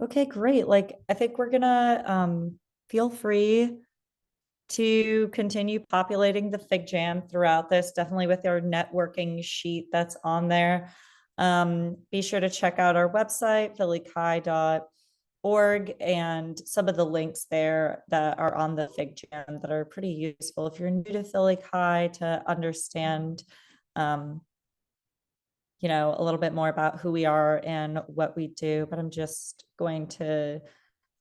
Okay, great. Like, I think we're gonna feel free to continue populating the Fig Jam throughout this, definitely with our networking sheet that's on there. Be sure to check out our website, phillychi.org, and some of the links there that are on the Fig Jam that are pretty useful if you're new to Philly Chi to understand um, a little bit more about who we are and what we do. But I'm just going to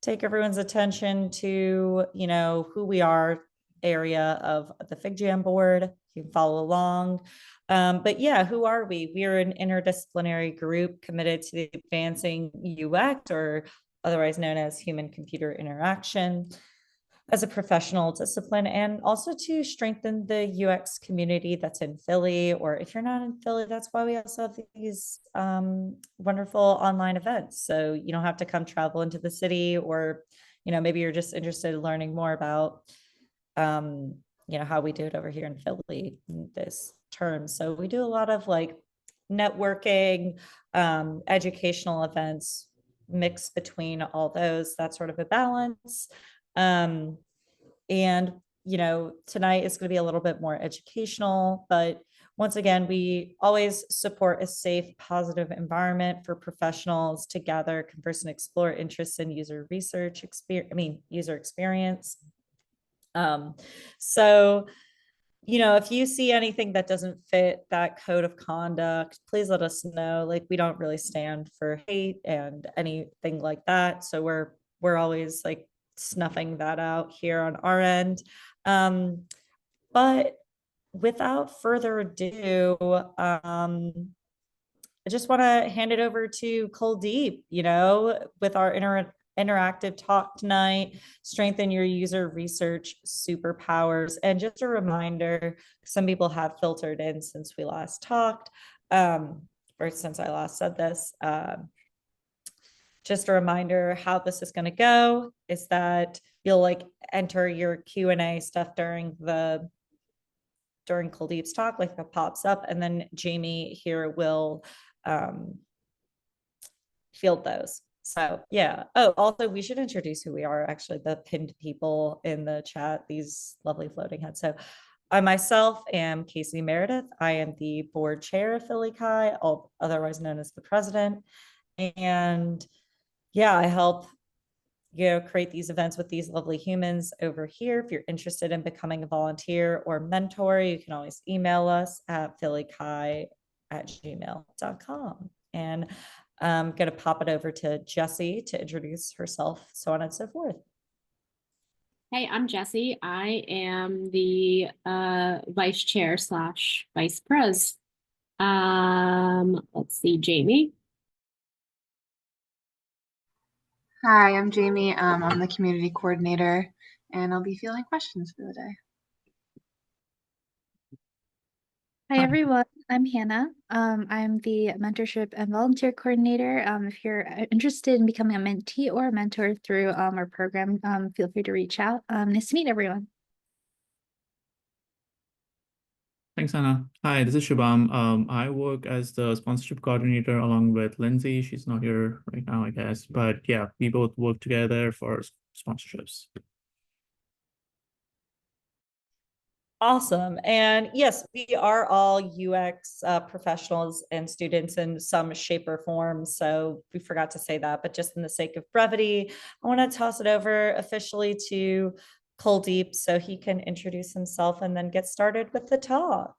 take everyone's attention to, who we are area of the Fig Jam board. You can follow along. But yeah, who are we? We are an interdisciplinary group committed to advancing UX, or otherwise known as human computer interaction, as a professional discipline, and also to strengthen the UX community that's in Philly. Or if you're not in Philly, that's why we also have these wonderful online events. So you don't have to come travel into the city, or maybe you're just interested in learning more about how we do it over here in Philly this term. So we do a lot of like networking, educational events, mixed between all those, that sort of a balance. um, and, tonight is going to be a little bit more educational, but once again, we always support a safe, positive environment for professionals to gather, converse, and explore interests in user research, user experience. Um, so, if you see anything that doesn't fit that code of conduct, please let us know. Like, we don't really stand for hate and anything like that. So we're always like snuffing that out here on our end. Um, but without further ado, I just want to hand it over to Kuldeep, with our interactive talk tonight, strengthen your user research superpowers. And just a reminder, some people have filtered in since we last talked, or since I last said this. Just a reminder how this is going to go is that you'll like enter your Q&A stuff during Kuldeep's talk, like it pops up, and then Jamie here will field those. So yeah. Oh, also we should introduce who we are, actually, the pinned people in the chat, these lovely floating heads. So I myself am Casey Meredith. I am the board chair of Philly Chi, otherwise known as the president. And yeah, I help create these events with these lovely humans over here. If you're interested in becoming a volunteer or mentor, you can always email us at phillychi@gmail.com. And I'm going to pop it over to Jessie to introduce herself, so on and so forth. Hey, I'm Jessie. I am the vice chair slash vice pres. Let's see, Jamie. Hi, I'm Jamie. I'm the community coordinator, and I'll be fielding questions for the day. Hi everyone, I'm Hannah. I'm the mentorship and volunteer coordinator. If you're interested in becoming a mentee or a mentor through our program, feel free to reach out. Nice to meet everyone. Thanks, Anna. Hi, this is Shubham. I work as the sponsorship coordinator along with Lindsay. She's not here right now, I guess. But yeah, we both work together for sponsorships. Awesome. And yes, we are all UX professionals and students in some shape or form. So we forgot to say that, but just in the sake of brevity, I want to toss it over officially to Kuldeep so he can introduce himself and then get started with the talk.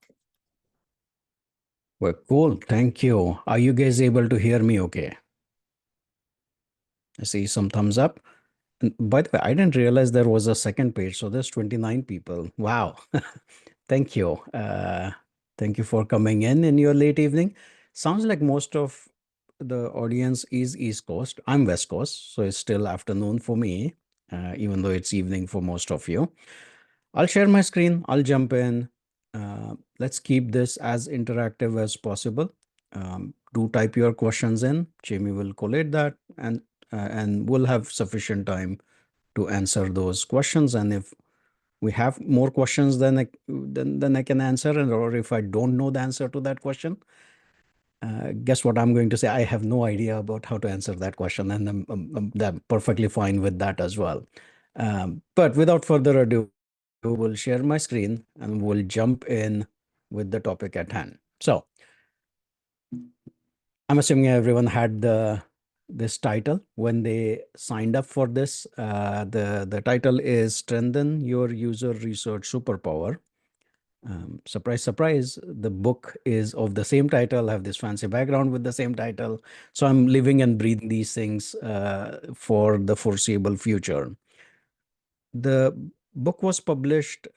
Well, cool. Thank you. Are you guys able to hear me okay? I see some thumbs up. And by the way, I didn't realize there was a second page. So there's 29 people. Wow. Thank you. Thank you for coming in your late evening. Sounds like most of the audience is East Coast. I'm West Coast, so it's still afternoon for me, even though it's evening for most of you. I'll share my screen. I'll jump in. Let's keep this as interactive as possible. Do type your questions in. Jamie will collate that, and we'll have sufficient time to answer those questions. And if we have more questions than I can answer, or if I don't know the answer to that question, Guess what I'm going to say? I have no idea about how to answer that question, and I'm perfectly fine with that as well. But without further ado, we'll share my screen and we'll jump in with the topic at hand. So I'm assuming everyone had this title when they signed up for this. The title is Strengthen Your User Research Superpower. Surprise, surprise, the book is of the same title, have this fancy background with the same title. So I'm living and breathing these things for the foreseeable future. The book was published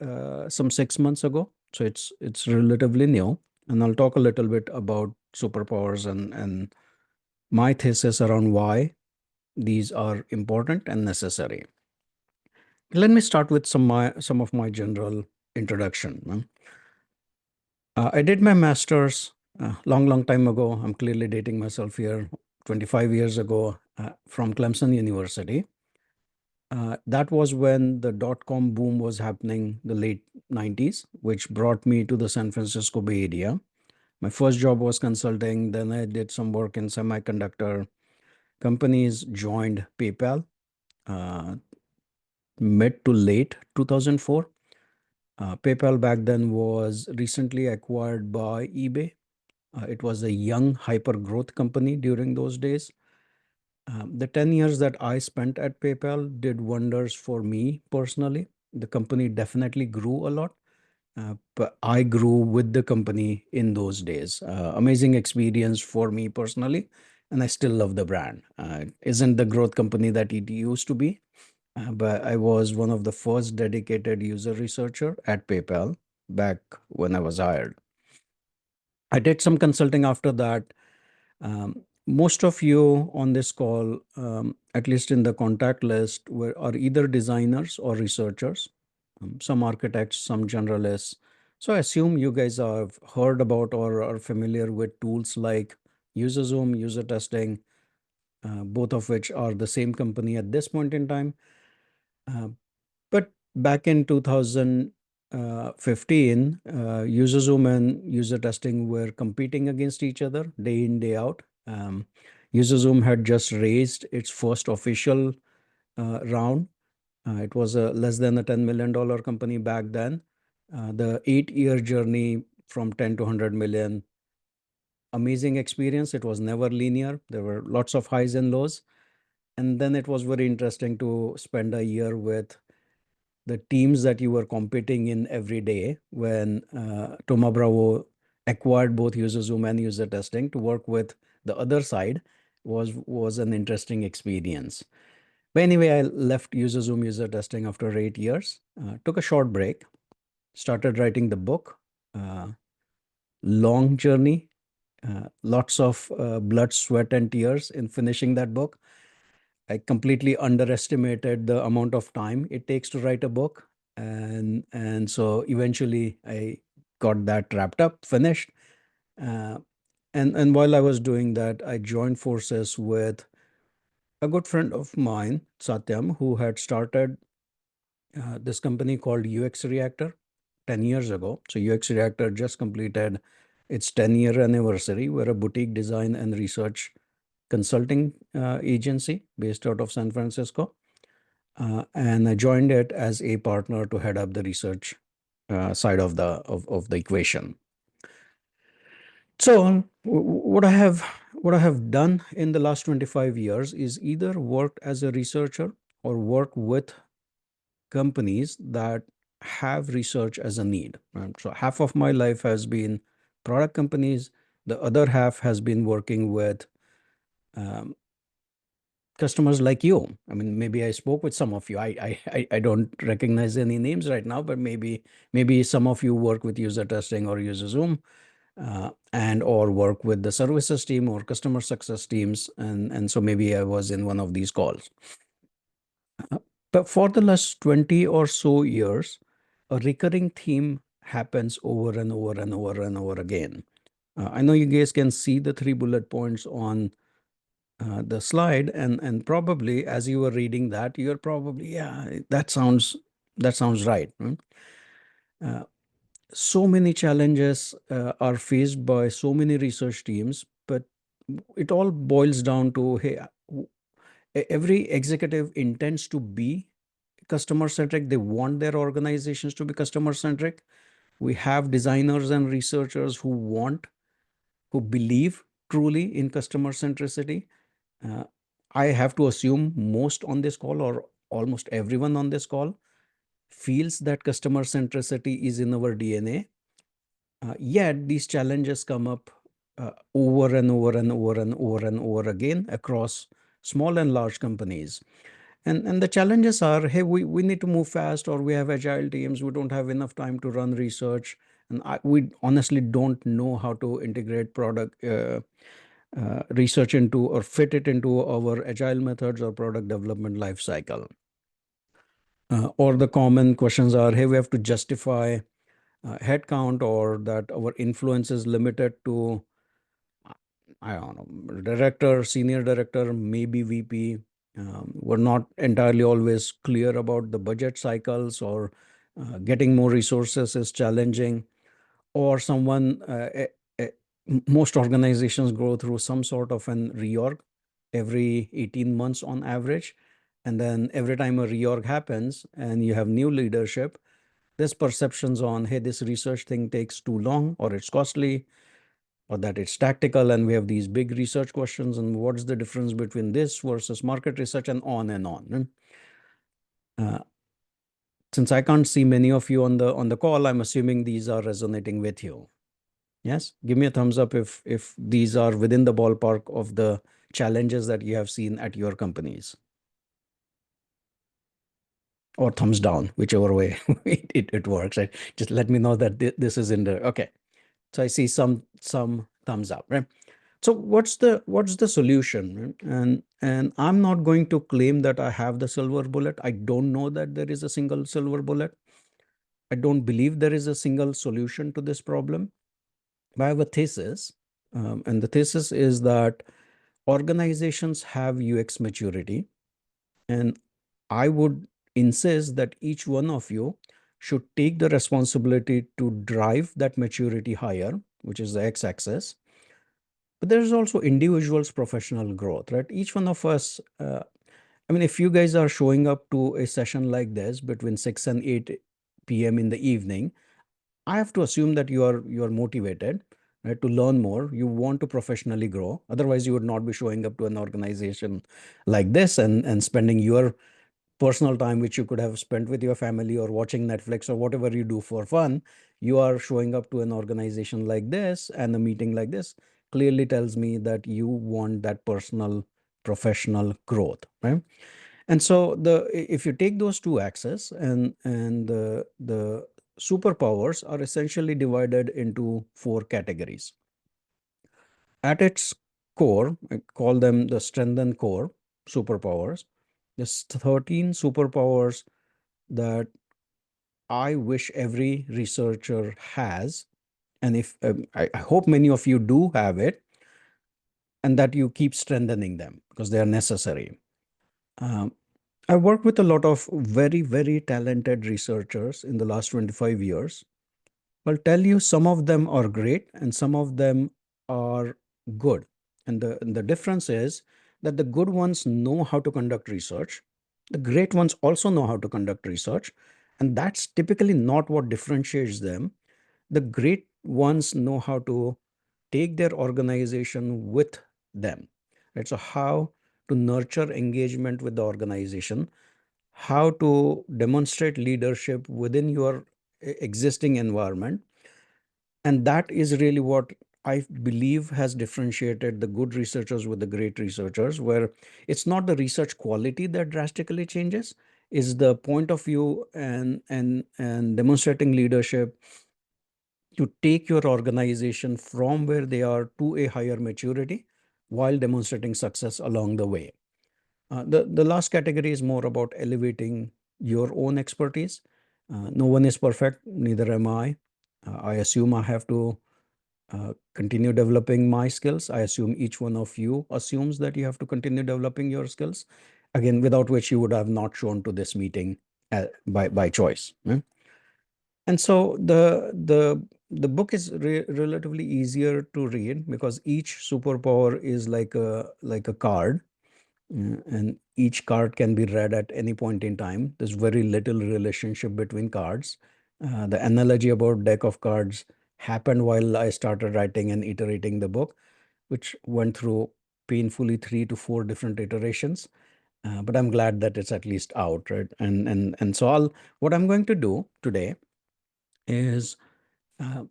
some 6 months ago, so it's relatively new. And I'll talk a little bit about superpowers and my thesis around why these are important and necessary. Let me start with some of my general introduction. I did my master's long time ago. I'm clearly dating myself here, 25 years ago, from Clemson University. That was when the dot-com boom was happening, the late 90s, which brought me to the San Francisco Bay Area. My first job was consulting. Then I did some work in semiconductor companies, joined PayPal mid to late 2004. PayPal back then was recently acquired by eBay. It was a young hyper growth company during those days. The 10 years that I spent at PayPal did wonders for me personally. The company definitely grew a lot, but I grew with the company in those days. Amazing experience for me personally, and I still love the brand. It isn't the growth company that it used to be, but I was one of the first dedicated user researcher at PayPal back when I was hired. I did some consulting after that. Most of you on this call, at least in the contact list, are either designers or researchers, some architects, some generalists. So I assume you guys have heard about or are familiar with tools like UserZoom, user testing, both of which are the same company at this point in time. But back in 2015, UserZoom and user testing were competing against each other day in, day out. UserZoom had just raised its first official round. It was less than a $10 million company back then. The 8-year journey from 10 to 100 million, amazing experience. It was never linear. There were lots of highs and lows. And then it was very interesting to spend a year with the teams that you were competing in every day when Thoma Bravo acquired both UserZoom and user testing. To work with the other side was an interesting experience. But anyway, I left UserZoom user testing after 8 years, took a short break, started writing the book. Long journey, lots of blood, sweat, and tears in finishing that book. I completely underestimated the amount of time it takes to write a book. And so eventually I got that wrapped up, finished. And while I was doing that, I joined forces with a good friend of mine, Satyam, who had started this company called UX Reactor 10 years ago. So UX Reactor just completed its 10-year anniversary. We're a boutique design and research consulting agency based out of San Francisco. And I joined it as a partner to head up the research side of the equation. So what I have done in the last 25 years is either worked as a researcher or work with companies that have research as a need. Right? So half of my life has been product companies. The other half has been working with customers like you. I mean, maybe I spoke with some of you. I don't recognize any names right now, but maybe some of you work with user testing or UserZoom, and or work with the services team or customer success teams, and so maybe I was in one of these calls. But for the last 20 or so years, a recurring theme happens over and over and over and over again. I know you guys can see the 3 bullet points on the slide, and probably as you were reading that, you're probably, yeah, that sounds right. So many challenges are faced by so many research teams, it all boils down to, hey, every executive intends to be customer centric. They want their organizations to be customer centric. We have designers and researchers who believe truly in customer centricity. Uh, I have to assume most on this call, or almost everyone on this call, feels that customer centricity is in our DNA. Yet these challenges come up over and over and over and over and over again across small and large companies. And the challenges are, hey, we need to move fast, or we have agile teams, we don't have enough time to run research, and we honestly don't know how to integrate product research into or fit it into our agile methods or product development life cycle. Or the common questions are, hey, we have to justify headcount, or that our influence is limited to, I don't know, director, senior director, maybe VP. We're not entirely always clear about the budget cycles, or getting more resources is challenging, or most organizations go through some sort of an reorg every 18 months on average. And then every time a reorg happens and you have new leadership, there's perceptions on, hey, this research thing takes too long, or it's costly, or that it's tactical, and we have these big research questions, and what's the difference between this versus market research, and on and on. Since I can't see many of you on the call, I'm assuming these are resonating with you. Yes, give me a thumbs up if these are within the ballpark of the challenges that you have seen at your companies. Or thumbs down, whichever way it works. Right? Just let me know that this is in there. Okay. So I see some thumbs up, right? So what's the solution? And I'm not going to claim that I have the silver bullet. I don't know that there is a single silver bullet. I don't believe there is a single solution to this problem. But I have a thesis, and the thesis is that organizations have UX maturity, and I would insist that each one of you should take the responsibility to drive that maturity higher, which is the x-axis. But there's also individuals' professional growth, right? Each one of us, I mean, if you guys are showing up to a session like this between 6 and 8 p.m. in the evening, I have to assume that you are motivated, right, to learn more. You want to professionally grow. Otherwise, you would not be showing up to an organization like this and spending your personal time, which you could have spent with your family or watching Netflix or whatever you do for fun. You are showing up to an organization like this, and a meeting like this clearly tells me that you want that personal professional growth, right? And so if you take those two axes, and the superpowers are essentially divided into 4 categories. At its core, I call them the strengthened core superpowers. There's 13 superpowers that I wish every researcher has. And if I hope many of you do have it, and that you keep strengthening them because they are necessary. I worked with a lot of very, very talented researchers in the last 25 years. I'll tell you, some of them are great and some of them are good. And the difference is that the good ones know how to conduct research. The great ones also know how to conduct research. And that's typically not what differentiates them. The great ones know how to take their organization with them. Right? So how to nurture engagement with the organization, how to demonstrate leadership within your existing environment. And that is really what I believe has differentiated the good researchers with the great researchers, where it's not the research quality that drastically changes, is the point of view and demonstrating leadership to take your organization from where they are to a higher maturity while demonstrating success along the way. The last category is more about elevating your own expertise. No one is perfect, neither am I. I assume I have to continue developing my skills. I assume each one of you assumes that you have to continue developing your skills, again, without which you would have not shown to this meeting by choice. And so the the book is relatively easier to read because each superpower is like a card, and each card can be read at any point in time. There's very little relationship between cards. The analogy about deck of cards happened while I started writing and iterating the book, which went through painfully 3 to 4 different iterations. But I'm glad that it's at least out, right? And so what I'm going to do today is uh,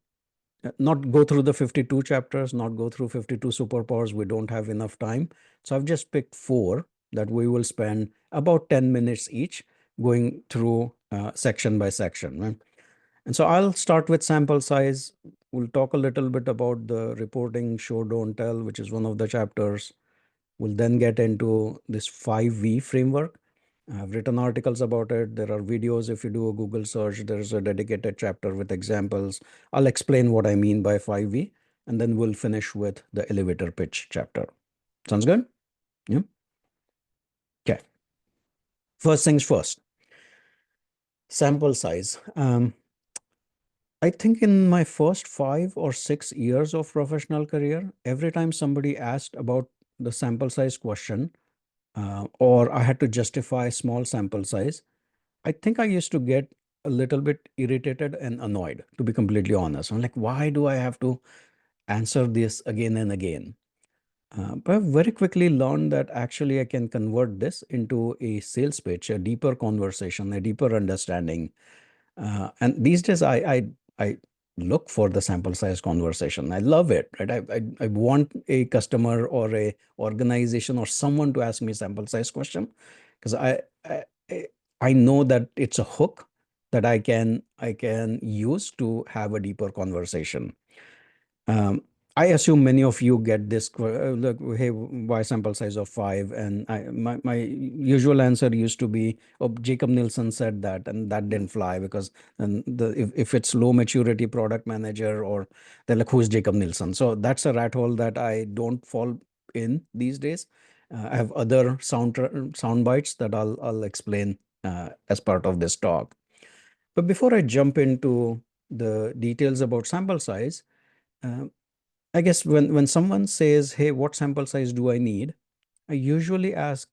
not go through the 52 chapters, not go through 52 superpowers. We don't have enough time. So I've just picked 4 that we will spend about 10 minutes each going through section by section, right? And so I'll start with sample size. We'll talk a little bit about the reporting, show, don't tell, which is one of the chapters. We'll then get into this 5V framework. I've written articles about it. There are videos. If you do a Google search, there's a dedicated chapter with examples. I'll explain what I mean by 5V, and then we'll finish with the elevator pitch chapter. Sounds good? Yeah. Okay. First things first. Sample size. I think in my first 5 or 6 years of professional career, every time somebody asked about the sample size question, or I had to justify small sample size, I think I used to get a little bit irritated and annoyed, to be completely honest. I'm like, why do I have to answer this again and again? But I very quickly learned that actually I can convert this into a sales pitch, a deeper conversation, a deeper understanding. And these days, I look for the sample size conversation. I love it, right? I want a customer or a organization or someone to ask me sample size question because I know that it's a hook that I can use to have a deeper conversation. I assume many of you get this, look, hey, why sample size of 5? And my usual answer used to be, oh, Jacob Nielsen said that, and that didn't fly because if it's low maturity product manager, or they're like, who's Jacob Nielsen? So that's a rat hole that I don't fall in these days. I have other sound bites that I'll explain as part of this talk. But before I jump into the details about sample size, I guess when someone says, hey, what sample size do I need? I usually ask,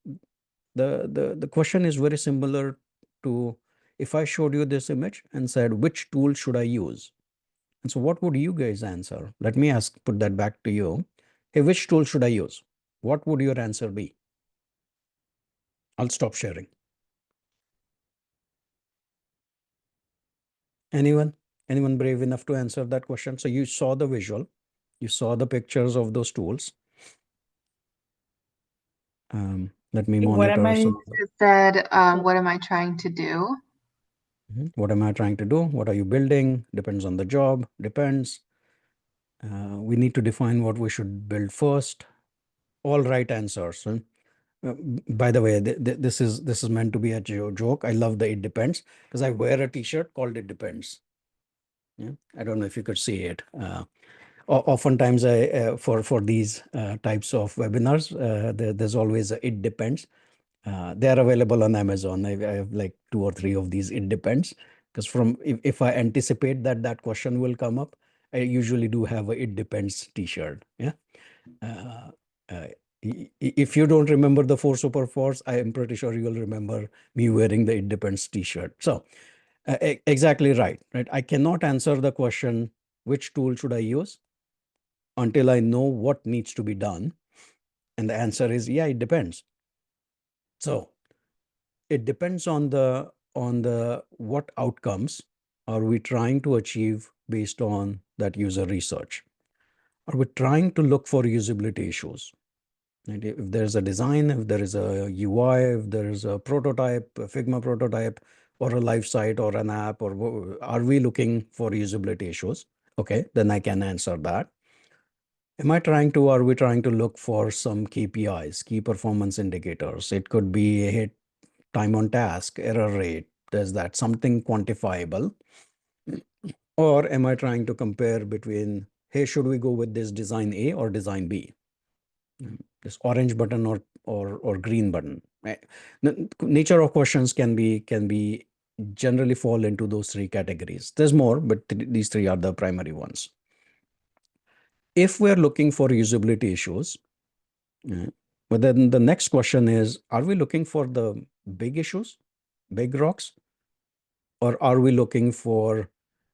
the question is very similar to if I showed you this image and said, which tool should I use? And so what would you guys answer? Let me put that back to you. Hey, which tool should I use? What would your answer be? I'll stop sharing. Anyone? Anyone brave enough to answer that question? So you saw the visual, you saw the pictures of those tools. Let me What am monitor. It said, what am I trying to do? What am I trying to do? What are you building? Depends on the job. Depends. We need to define what we should build first. All right answers. By the way, this is meant to be a joke. I love the it depends because I wear a T-shirt called it depends. Yeah, I don't know if you could see it. Oftentimes, for these types of webinars, there's always a it depends. They are available on Amazon. I have like 2 or 3 of these. It depends because if I anticipate that question will come up, I usually do have a it depends T-shirt. Yeah. If you don't remember the 4 superpowers, I am pretty sure you will remember me wearing the it depends T-shirt. So exactly right. I cannot answer the question, which tool should I use, until I know what needs to be done. And the answer is, yeah, it depends. So it depends on the what outcomes are we trying to achieve based on that user research. Are we trying to look for usability issues? And if there's a design, if there is a UI, if there is a prototype, a Figma prototype, or a live site or an app, or are we looking for usability issues? Okay, then I can answer that. Are we trying to look for some KPIs, key performance indicators? It could be a hit time on task, error rate. Does that something quantifiable? Or am I trying to compare between, hey, should we go with this design A or design B? This orange button or green button. The nature of questions can be generally fall into those three categories. There's more, but these three are the primary ones. If we're looking for usability issues, but then the next question is, are we looking for the big issues, big rocks, or are we looking for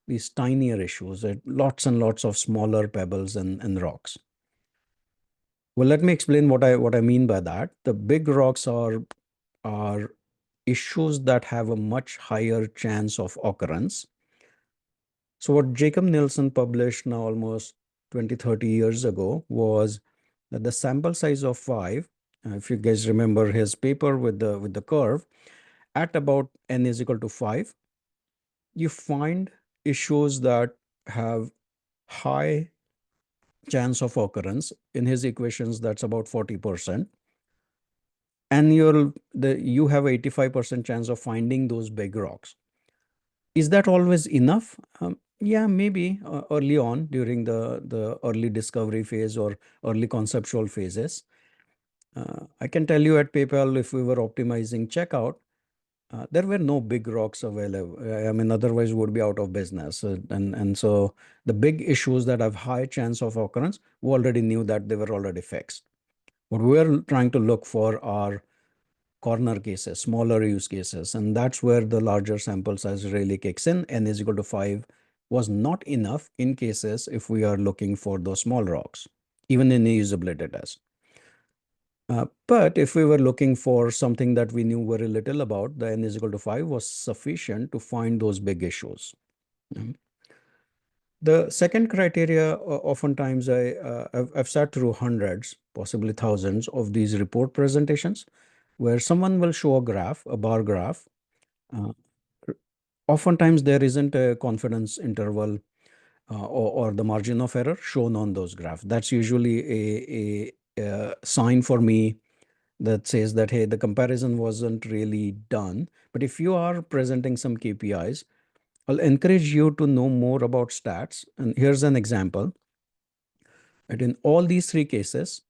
these tinier issues, lots and lots of smaller pebbles and rocks? Well, let me explain what I mean by that. The big rocks are issues that have a much higher chance of occurrence. So what Jacob Nielsen published now almost 20, 30 years ago was that the sample size of 5, if you guys remember his paper with the curve, at about n is equal to 5, you find issues that have high chance of occurrence. In his equations, that's about 40%. And you have 85% chance of finding those big rocks. Is that always enough? Yeah, maybe early on during the early discovery phase or early conceptual phases. I can tell you at PayPal, if we were optimizing checkout, there were no big rocks available. I mean, otherwise we would be out of business. And so the big issues that have high chance of occurrence, we already knew that they were already fixed. What we're trying to look for are corner cases, smaller use cases, and that's where the larger sample size really kicks in. N is equal to 5 was not enough in cases if we are looking for those small rocks, even in a usability test. But if we were looking for something that we knew very little about, the N is equal to 5 was sufficient to find those big issues. The second criteria, oftentimes I've sat through hundreds, possibly thousands of these report presentations where someone will show a graph, a bar graph. Oftentimes there isn't a confidence interval or the margin of error shown on those graphs. That's usually a sign for me that says that, hey, the comparison wasn't really done. But if you are presenting some KPIs, I'll encourage you to know more about stats. And here's an example. And in all these three cases,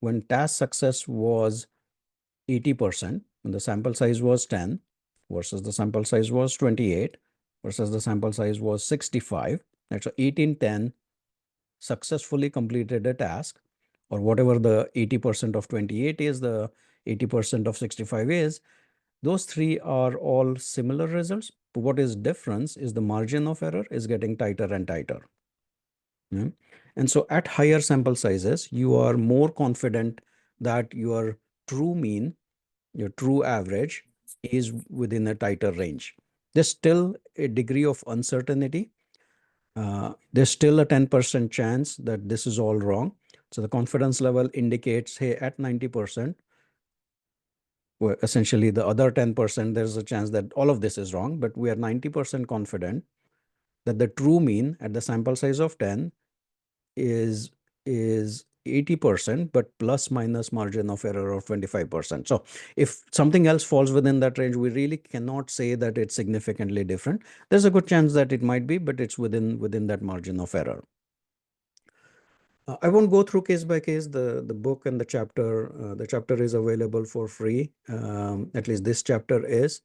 when task success was 80%, when the sample size was 10 versus the sample size was 28 versus the sample size was 65, that's 18, 10 successfully completed a task, or whatever the 80% of 28 is, the 80% of 65 is, those three are all similar results. But what is difference is the margin of error is getting tighter and tighter. Yeah? And so at higher sample sizes, you are more confident that your true mean, your true average is within a tighter range. There's still a degree of uncertainty. There's still a 10% chance that this is all wrong. So the confidence level indicates, hey, at 90%, well, essentially the other 10%, there's a chance that all of this is wrong, but we are 90% confident that the true mean at the sample size of 10 is 80%, but plus minus margin of error of 25%. So if something else falls within that range, we really cannot say that it's significantly different. There's a good chance that it might be, but it's within that margin of error. I won't go through case by case. The book and the chapter is available for free. At least this chapter is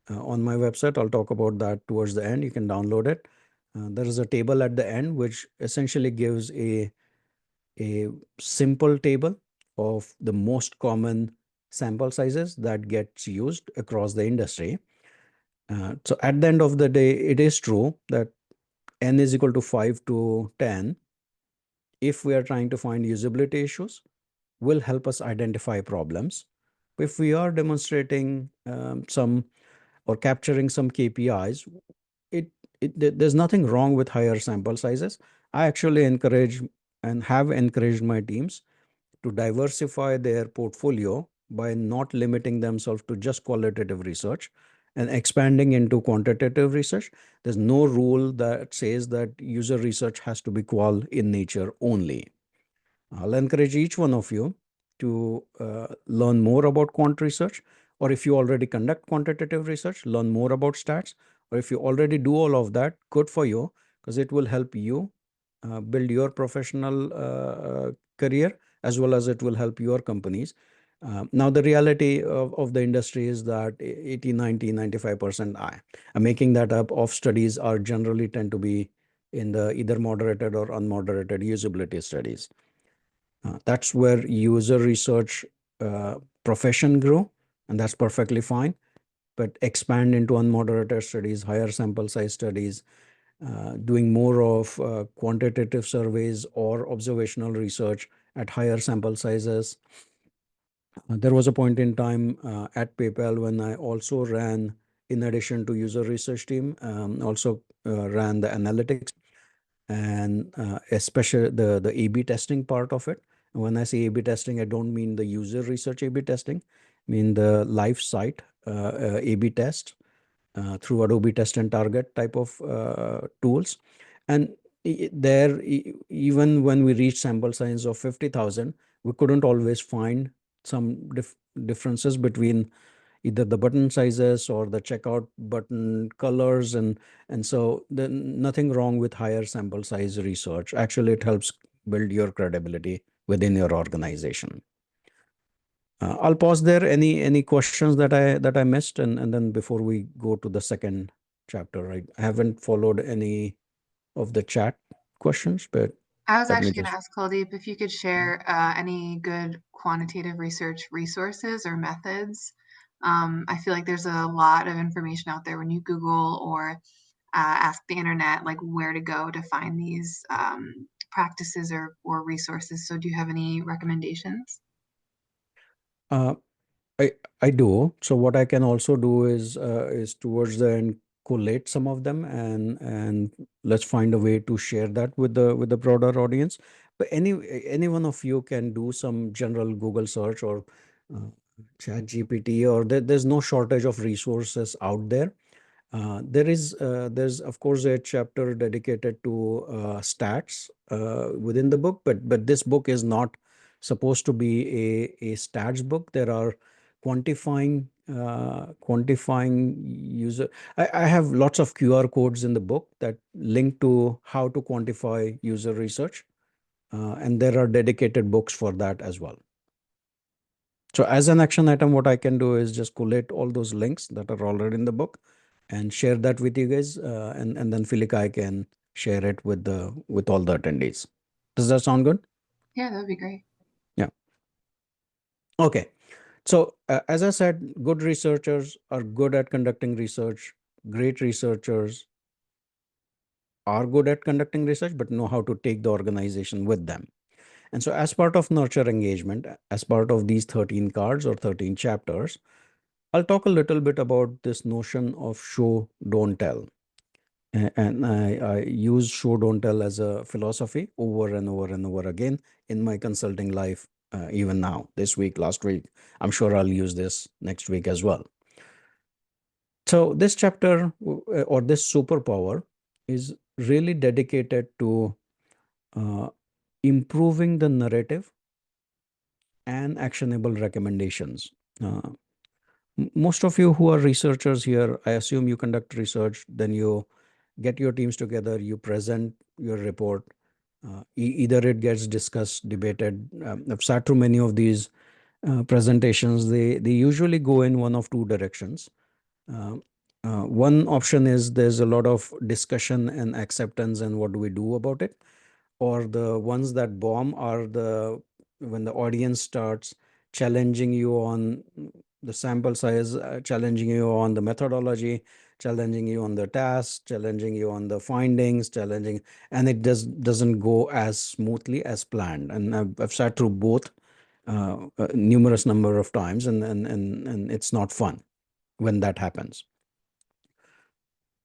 on my website. I'll talk about that towards the end. You can download it. There is a table at the end, which essentially gives a simple table of the most common sample sizes that gets used across the industry. So at the end of the day, it is true that n is equal to 5 to 10. If we are trying to find usability issues, will help us identify problems. If we are demonstrating some or capturing some KPIs, there's nothing wrong with higher sample sizes. I actually encourage and have encouraged my teams to diversify their portfolio by not limiting themselves to just qualitative research and expanding into quantitative research. There's no rule that says that user research has to be qual in nature only. I'll encourage each one of you to learn more about quant research, or if you already conduct quantitative research, learn more about stats, or if you already do all of that, good for you, because it will help you build your professional career, as well as it will help your companies Now, the reality of the industry is that 80, 90, 95%, I'm making that up, of studies are generally tend to be in the either moderated or unmoderated usability studies. That's where user research profession grew, and that's perfectly fine. But expand into unmoderated studies, higher sample size studies, doing more of quantitative surveys or observational research at higher sample sizes. There was a point in time at PayPal when I also ran, in addition to user research team, also ran the analytics and especially the A/B testing part of it. And when I say A/B testing, I don't mean the user research A/B testing, I mean the live site A/B test through Adobe Test and Target type of tools. And there, even when we reached sample size of 50,000, we couldn't always find some differences between either the button sizes or the checkout button colors, and so nothing wrong with higher sample size research. Actually, it helps build your credibility within your organization. I'll pause there. Any questions that I missed, and then before we go to the second chapter, I haven't followed any of the chat questions, but I was let me actually going just. to ask Kuldeep if you could share any good quantitative research resources or methods. I feel like there's a lot of information out there when you Google or ask the internet, like where to go to find these practices or resources. So do you have any recommendations? Uh, I do. So what I can also do is towards the end collate some of them, and let's find a way to share that with the broader audience. But any one of you can do some general Google search or uh, Chat GPT, or there's no shortage of resources out there. There's of course a chapter dedicated to stats within the book, but this book is not supposed to be a stats book. There are quantifying user. I have lots of QR codes in the book that link to how to quantify user research, and there are dedicated books for that as well. So as an action item, what I can do is just collate all those links that are already in the book and share that with you guys. And then Filika, I can share it with all the attendees. Does that sound good? Yeah, that would be great. Yeah. Okay. So as I said, good researchers are good at conducting research. Great researchers are good at conducting research, but know how to take the organization with them. And so as part of nurture engagement, as part of these 13 cards or 13 chapters, I'll talk a little bit about this notion of show, don't tell. And I use show, don't tell as a philosophy over and over and over again in my consulting life, even now, this week, last week. I'm sure I'll use this next week as well. So this chapter or this superpower is really dedicated to improving the narrative and actionable recommendations. Most of you who are researchers here, I assume you conduct research, then you get your teams together, you present your report. Either it gets discussed, debated. I've sat through many of these presentations. They usually go in one of two directions. One option is there's a lot of discussion and acceptance, and what do we do about it? Or the ones that bomb are when the audience starts challenging you on the sample size, challenging you on the methodology, challenging you on the task, challenging you on the findings, and it doesn't go as smoothly as planned. And I've sat through both numerous number of times, and it's not fun when that happens.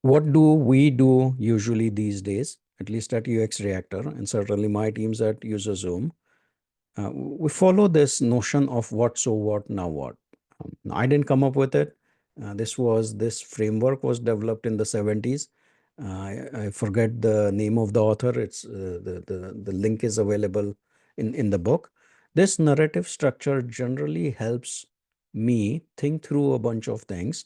What do we do usually these days, at least at UX Reactor, and certainly my teams at User Zoom? We follow this notion of what, so what, now what. I didn't come up with it. This framework was developed in the 70s. I forget the name of the author. It's the link is available in the book. This narrative structure generally helps me think through a bunch of things.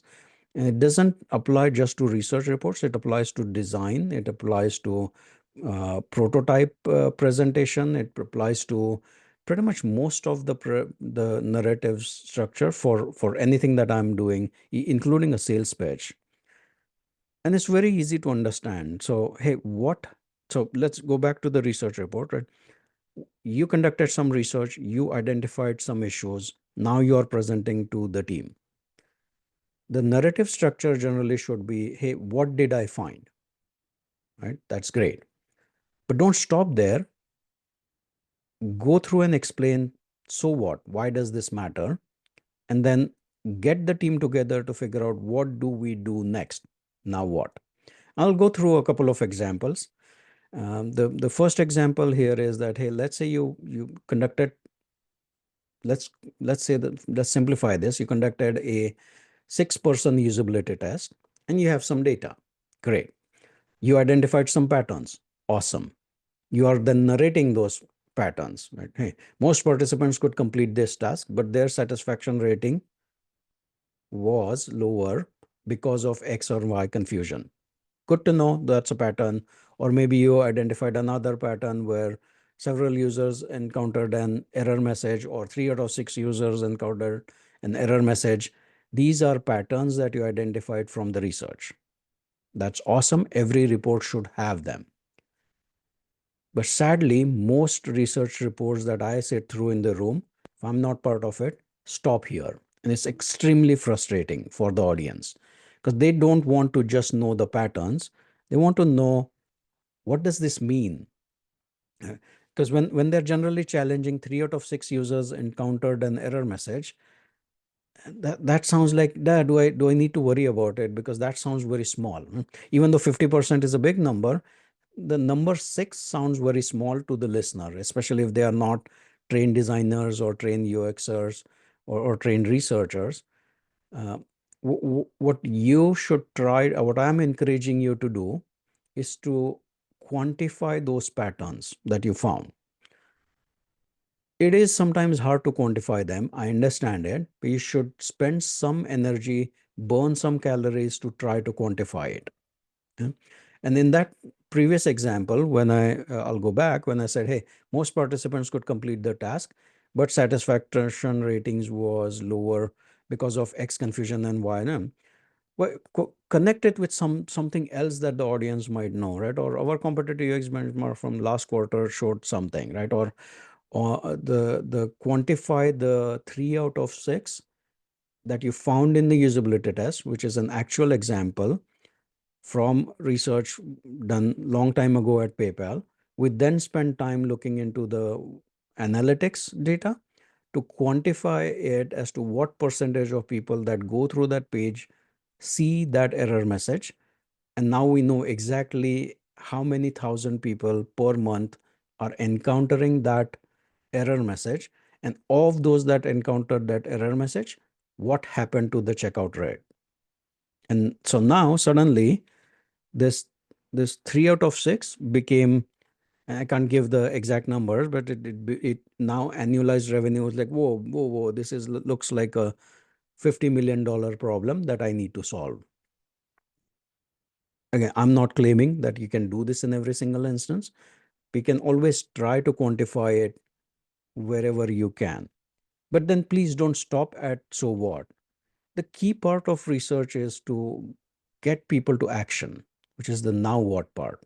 And it doesn't apply just to research reports. It applies to design. It applies to prototype presentation. It applies to pretty much most of the narrative structure for anything that I'm doing, including a sales pitch. And it's very easy to understand. So, hey, so let's go back to the research report, right? You conducted some research, you identified some issues, now you are presenting to the team. The narrative structure generally should be, hey, what did I find? Right? That's great. But don't stop there. Go through and explain, so what? Why does this matter? And then get the team together to figure out what do we do next? Now what? I'll go through a couple of examples. The first example here is that, hey, let's say you conducted, let's say that, let's simplify this. You conducted a 6-person usability test and you have some data. Great. You identified some patterns. Awesome. You are then narrating those patterns, right? Hey, most participants could complete this task, but their satisfaction rating was lower because of X or Y confusion. Good to know that's a pattern. Or maybe you identified another pattern where several users encountered an error message, or 3 out of 6 users encountered an error message. These are patterns that you identified from the research. That's awesome. Every report should have them. But sadly, most research reports that I sit through in the room, if I'm not part of it, stop here. And it's extremely frustrating for the audience because they don't want to just know the patterns. They want to know, what does this mean? Because when they're generally challenging, 3 out of 6 users encountered an error message, that sounds like, do I need to worry about it? Because that sounds very small. Even though 50% is a big number, the number 6 sounds very small to the listener, especially if they are not trained designers or trained UXers or trained researchers. What you should try, what I'm encouraging you to do, is to quantify those patterns that you found. It is sometimes hard to quantify them. I understand it, but you should spend some energy, burn some calories to try to quantify it. Yeah? And in that previous example, when I'll go back, when I said, hey, most participants could complete the task, but satisfaction ratings was lower because of X confusion and Y and M. Well, connect it with something else that the audience might know, right? Or our competitive UX benchmark from last quarter showed something, right? Or the quantify the 3 out of 6 that you found in the usability test, which is an actual example from research done long time ago at PayPal. We then spend time looking into the analytics data to quantify it as to what percentage of people that go through that page see that error message. And now we know exactly how many thousand people per month are encountering that error message. And of those that encountered that error message, what happened to the checkout rate? And so now suddenly this 3 out of 6 became, I can't give the exact numbers, but it now annualized revenue was like, whoa, this looks like a $50 million problem that I need to solve. Again, I'm not claiming that you can do this in every single instance. We can always try to quantify it wherever you can. But then please don't stop at so what. The key part of research is to get people to action, which is the now what part.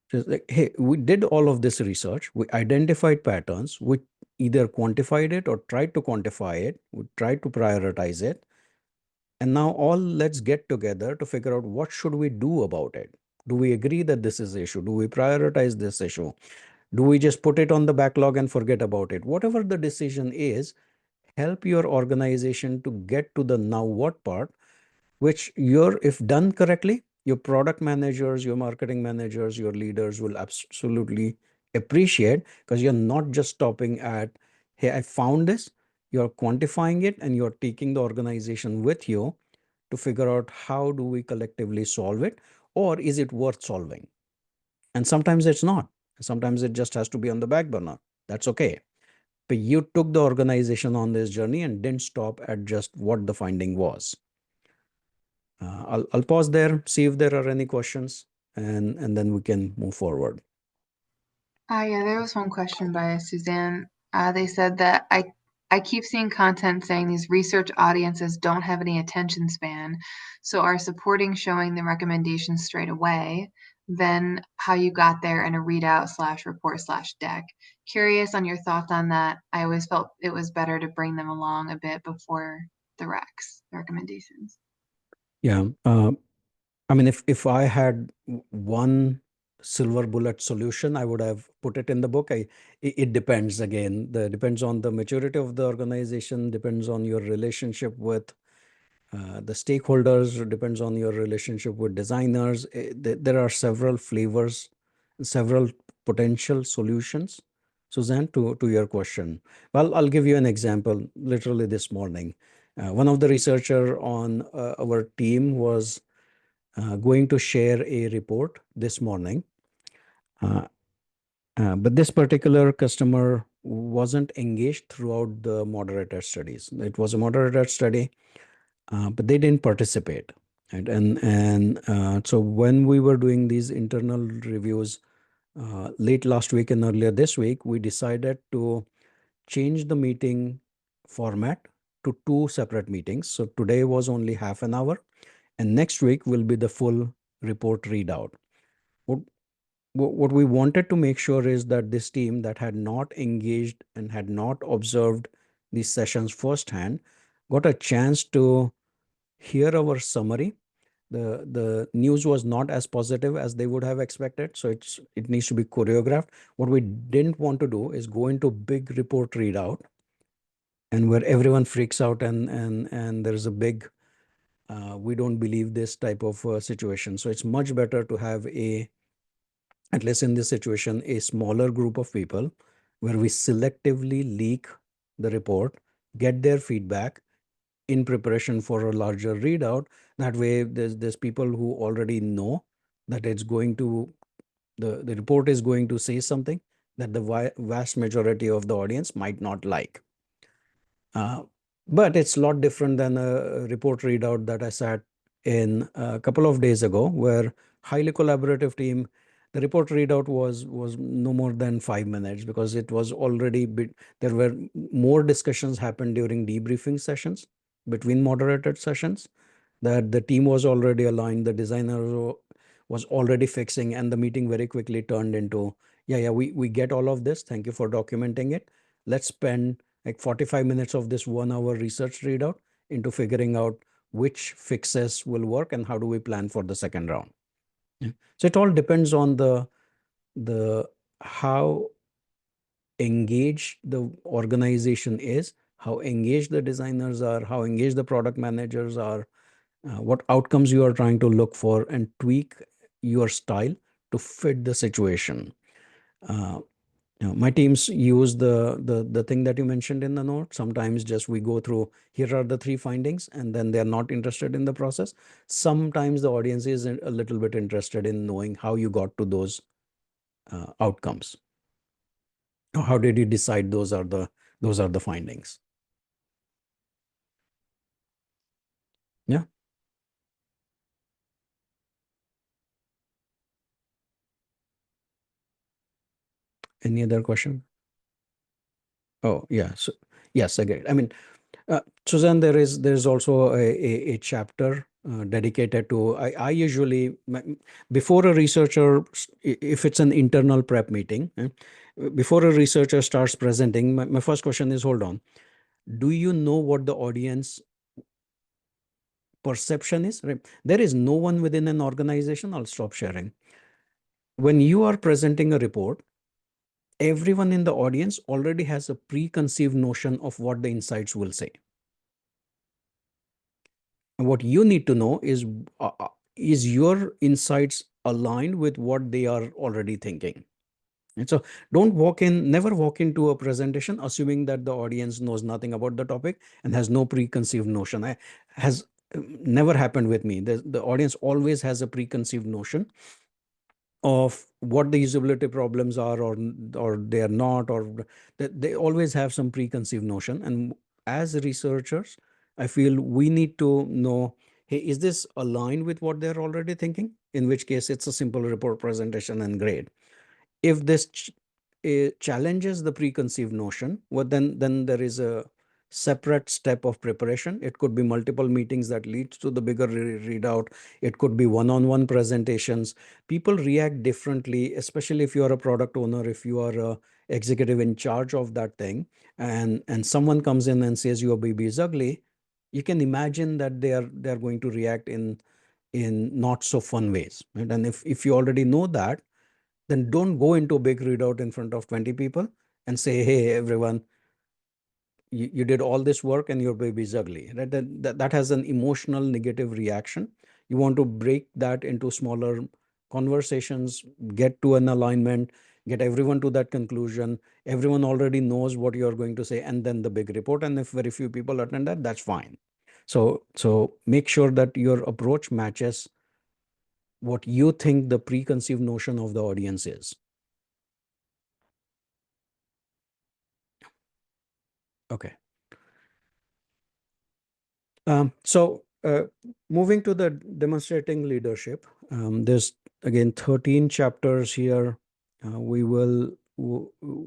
Just like, hey, we did all of this research, we identified patterns, we either quantified it or tried to quantify it, we tried to prioritize it. And now let's get together to figure out what should we do about it. Do we agree that this is the issue? Do we prioritize this issue? Do we just put it on the backlog and forget about it? Whatever the decision is, help your organization to get to the now what part, which if done correctly, your product managers, your marketing managers, your leaders will absolutely appreciate, because you're not just stopping at, hey, I found this. You're quantifying it and you're taking the organization with you to figure out how do we collectively solve it, or is it worth solving? And sometimes it's not. Sometimes it just has to be on the back burner. That's okay. But you took the organization on this journey and didn't stop at just what the finding was. I'll pause there, see if there are any questions, and then we can move forward. Yeah, there was one question by Suzanne. They said that I keep seeing content saying these research audiences don't have any attention span, so are supporting showing the recommendations straight away, then how you got there in a readout / report / deck. Curious on your thoughts on that. I always felt it was better to bring them along a bit before the recommendations. Yeah. I mean, if I had one silver bullet solution, I would have put it in the book. It depends again. Depends on the maturity of the organization, depends on your relationship with the stakeholders, depends on your relationship with designers. There are several flavors, several potential solutions. Suzanne, to your question. Well, I'll give you an example. Literally this morning, one of the researcher on our team was going to share a report this morning. But this particular customer wasn't engaged throughout the moderator studies. It was a moderator study, but they didn't participate. Right? So when we were doing these internal reviews late last week and earlier this week, we decided to change the meeting format to 2 separate meetings. So today was only half an hour, and next week will be the full report readout. What we wanted to make sure is that this team that had not engaged and had not observed these sessions firsthand got a chance to hear our summary. The news was not as positive as they would have expected, so it needs to be choreographed. What we didn't want to do is go into big report readout and where everyone freaks out and there's a big we don't believe this type of situation. So it's much better to have at least in this situation, a smaller group of people where we selectively leak the report, get their feedback in preparation for a larger readout. That way, there's people who already know that it's going to, the report is going to say something that the vast majority of the audience might not like. But it's a lot different than a report readout that I sat in a couple of days ago, where highly collaborative team, the report readout was no more than 5 minutes because it was already there were more discussions happened during debriefing sessions between moderated sessions that the team was already aligned, the designer was already fixing, and the meeting very quickly turned into, yeah, we get all of this. Thank you for documenting it. Let's spend like 45 minutes of this 1 hour research readout into figuring out which fixes will work and how do we plan for the second round. Yeah. So it all depends on the how engaged the organization is, how engaged the designers are, how engaged the product managers are, what outcomes you are trying to look for, and tweak your style to fit the situation. My teams use the thing that you mentioned in the note. Sometimes just we go through, here are the 3 findings, and then they're not interested in the process. Sometimes the audience is a little bit interested in knowing how you got to those outcomes. How did you decide those are the findings? Yeah. Any other question? Oh, yeah. So, yes, agreed. I mean, Suzanne, there's also a chapter dedicated to, I usually, before a researcher, if it's an internal prep meeting, before a researcher starts presenting, my first question is, hold on, do you know what the audience perception is? Right? There is no one within an organization, I'll stop sharing. When you are presenting a report, everyone in the audience already has a preconceived notion of what the insights will say. And what you need to know is your insights aligned with what they are already thinking? And so never walk into a presentation assuming that the audience knows nothing about the topic and has no preconceived notion. Has never happened with me. The audience always has a preconceived notion of what the usability problems are, or they are not, or they always have some preconceived notion. And as researchers, I feel we need to know, hey, is this aligned with what they're already thinking? In which case, it's a simple report presentation and grade. If this it challenges the preconceived notion, well, then there is a separate step of preparation. It could be multiple meetings that leads to the bigger readout. It could be one-on-one presentations. People react differently, especially if you are a product owner, if you are a executive in charge of that thing, and someone comes in and says your baby is ugly. You can imagine that they're going to react in not so fun ways, right? And if you already know that, then don't go into a big readout in front of 20 people and say, hey, everyone, you did all this work and your baby is ugly, right? That has an emotional negative reaction. You want to break that into smaller conversations, get to an alignment, get everyone to that conclusion. Everyone already knows what you're going to say, and then the big report. And if very few people attend that, that's fine. So make sure that your approach matches what you think the preconceived notion of the audience is. Okay. So moving to the demonstrating leadership, there's again 13 chapters here. We will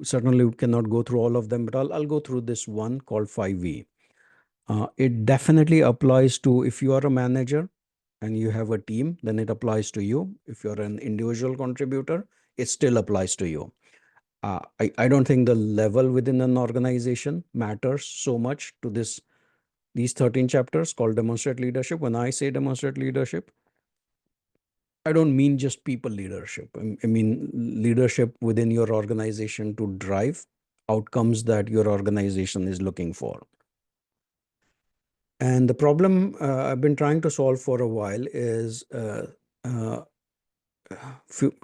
certainly cannot go through all of them, but I'll go through this one called 5V. It definitely applies to if you are a manager and you have a team, then it applies to you. If you're an individual contributor, it still applies to you. I don't think the level within an organization matters so much to these 13 chapters called demonstrate leadership. When I say demonstrate leadership, I don't mean just people leadership. I mean leadership within your organization to drive outcomes that your organization is looking for. And the problem I've been trying to solve for a while is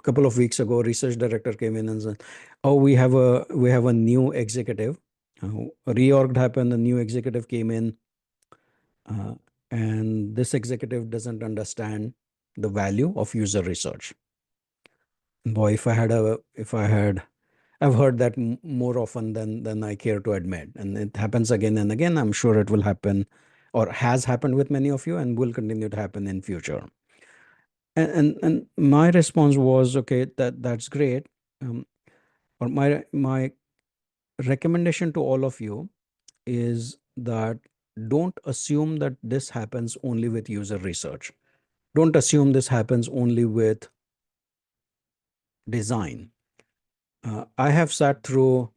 couple of weeks ago, research director came in and said, "Oh, we have a new executive. A reorg happened. A new executive came in, and this executive doesn't understand the value of user research." Boy, I've heard that more often than I care to admit, and it happens again and again. I'm sure it will happen, or has happened with many of you, and will continue to happen in future. And my response was, okay, that's great. Or my recommendation to all of you is that don't assume that this happens only with user research. Don't assume this happens only with design. I have sat through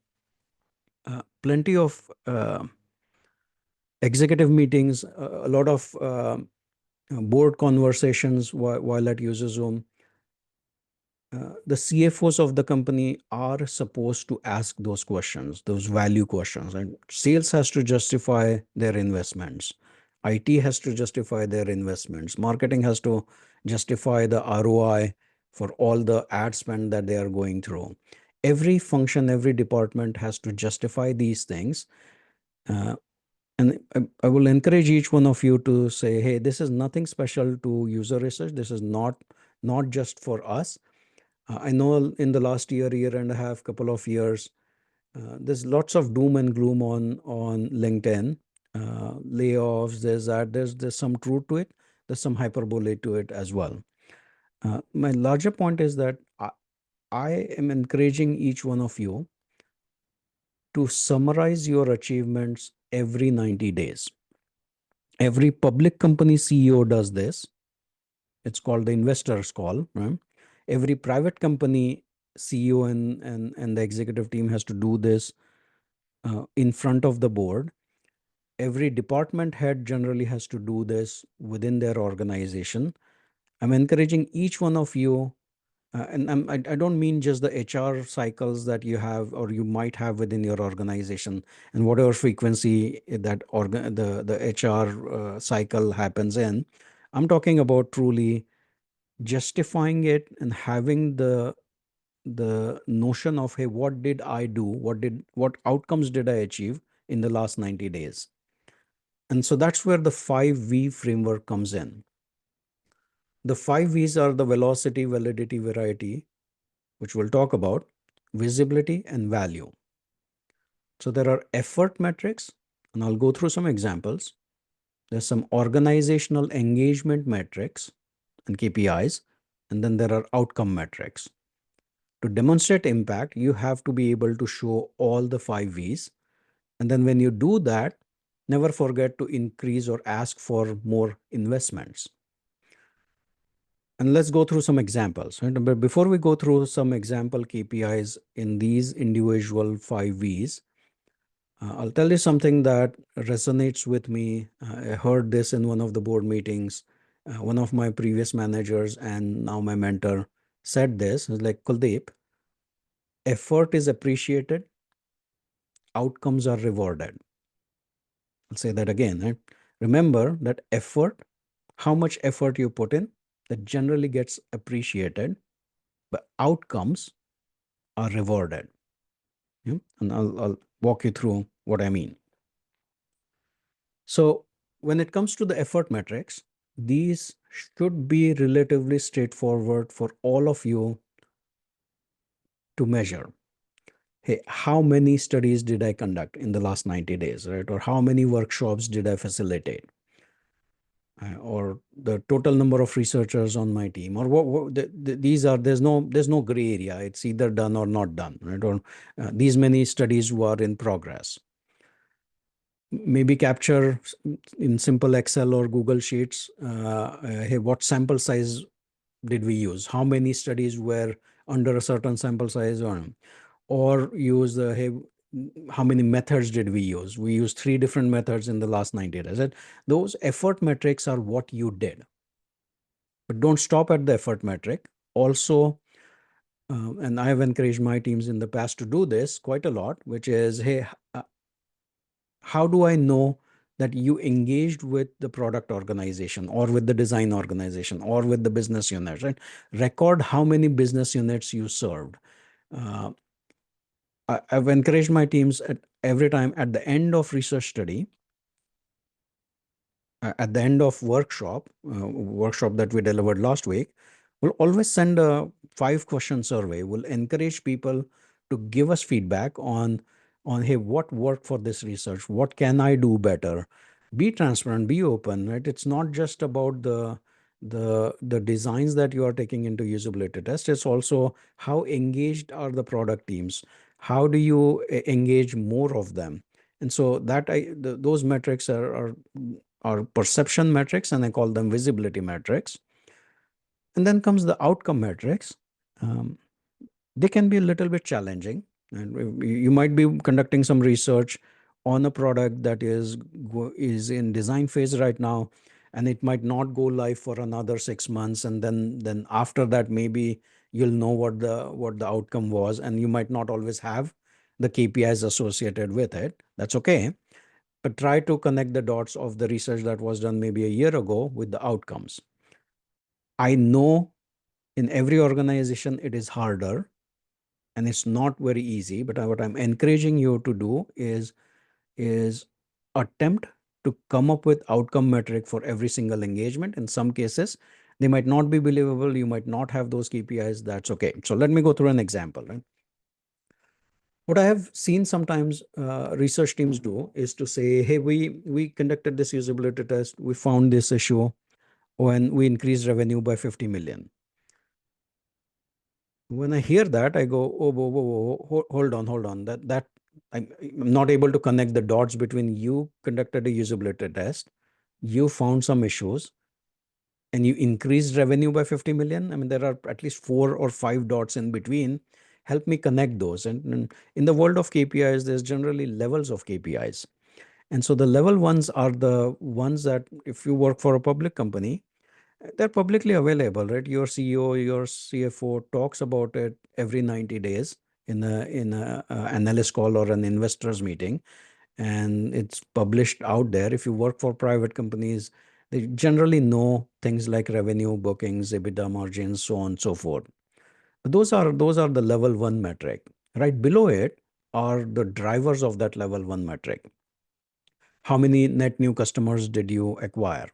plenty of executive meetings, a lot of board conversations while at user Zoom. The CFOs of the company are supposed to ask those questions, those value questions. And sales has to justify their investments. IT has to justify their investments. Marketing has to justify the ROI for all the ad spend that they are going through. Every function, every department has to justify these things. And I will encourage each one of you to say, hey, this is nothing special to user research. This is not just for us. I know in the last year and a half, couple of years, there's lots of doom and gloom on LinkedIn. Layoffs, there's some truth to it. There's some hyperbole to it as well. My larger point is that I am encouraging each one of you to summarize your achievements every 90 days. Every public company CEO does this. It's called the investor's call, right? Every private company CEO and the executive team has to do this in front of the board. Every department head generally has to do this within their organization. I'm encouraging each one of you, and I don't mean just the HR cycles that you have or you might have within your organization and whatever frequency that the HR cycle happens in. I'm talking about truly justifying it and having the notion of, hey, what did I do, what outcomes did I achieve in the last 90 days. And so that's where the 5V framework comes in. The 5Vs are the velocity, validity, variety, which we'll talk about, visibility, and value. So there are effort metrics, and I'll go through some examples. There's some organizational engagement metrics and KPIs, and then there are outcome metrics. To demonstrate impact, you have to be able to show all the 5 Vs. And then when you do that, never forget to increase or ask for more investments. And let's go through some examples. Right? But before we go through some example KPIs in these individual 5 Vs, I'll tell you something that resonates with me. I heard this in one of the board meetings. One of my previous managers and now my mentor said this. It's like, Kuldeep, effort is appreciated, outcomes are rewarded. I'll say that again. Right? Remember that effort, how much effort you put in, that generally gets appreciated, but outcomes are rewarded. Yeah? And I'll walk you through what I mean. So when it comes to the effort metrics, these should be relatively straightforward for all of you to measure. Hey, how many studies did I conduct in the last 90 days, right? Or how many workshops did I facilitate? Or the total number of researchers on my team, or these are, there's no gray area. It's either done or not done, right? Or these many studies were in progress. Maybe capture in simple Excel or Google Sheets, hey, what sample size did we use? How many studies were under a certain sample size? Or use the, hey, how many methods did we use? We used 3 different methods in the last 90 days. Right? Those effort metrics are what you did. But don't stop at the effort metric. Also, and I have encouraged my teams in the past to do this quite a lot, which is, hey, how do I know that you engaged with the product organization or with the design organization or with the business unit, right? Record how many business units you served. I've encouraged my teams at every time at the end of research study, at the end of workshop that we delivered last week, we'll always send a 5-question survey. We'll encourage people to give us feedback on hey, what worked for this research? What can I do better? Be transparent, be open, right? It's not just about the designs that you are taking into usability test. It's also how engaged are the product teams? How do you engage more of them? And so that those metrics are perception metrics, and I call them visibility metrics. And then comes the outcome metrics. They can be a little bit challenging. And you might be conducting some research on a product that is in design phase right now, and it might not go live for another 6 months. And then after that, maybe you'll know what the outcome was, and you might not always have the KPIs associated with it. That's okay. But try to connect the dots of the research that was done maybe a year ago with the outcomes. I know in every organization it is harder and it's not very easy, but what I'm encouraging you to do is attempt to come up with outcome metric for every single engagement. In some cases, they might not be believable. You might not have those KPIs. That's okay. So let me go through an example. Right? What I have seen sometimes research teams do is to say, hey, we conducted this usability test. We found this issue when we increased revenue by 50 million. When I hear that, I go, oh, whoa, hold on. That I'm not able to connect the dots between you conducted a usability test, you found some issues, and you increased revenue by 50 million. I mean, there are at least 4 or 5 dots in between. Help me connect those. And in the world of KPIs, there's generally levels of KPIs. And so the level ones are the ones that if you work for a public company, they're publicly available, right? Your CEO, your CFO talks about it every 90 days in a analyst call or an investors meeting, and it's published out there. If you work for private companies, they generally know things like revenue, bookings, EBITDA margins, so on and so forth. Those are the level 1 metric. Right below it are the drivers of that level 1 metric. How many net new customers did you acquire?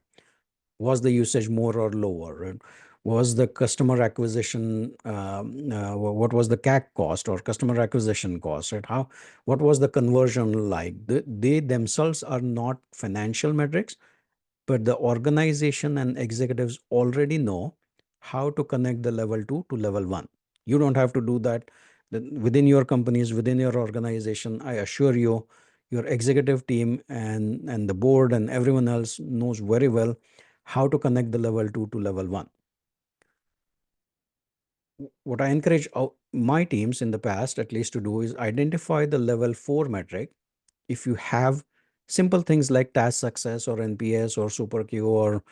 Was the usage more or lower? Right? Was the customer acquisition, what was the CAC cost or customer acquisition cost? Right? What was the conversion like? They themselves are not financial metrics, but the organization and executives already know how to connect the level 2 to level 1. You don't have to do that. Within your companies, within your organization, I assure you, your executive team and the board and everyone else knows very well how to connect the level 2 to level 1. What I encourage my teams in the past, at least, to do is identify the level 4 metric. If you have simple things like task success or NPS or super Q or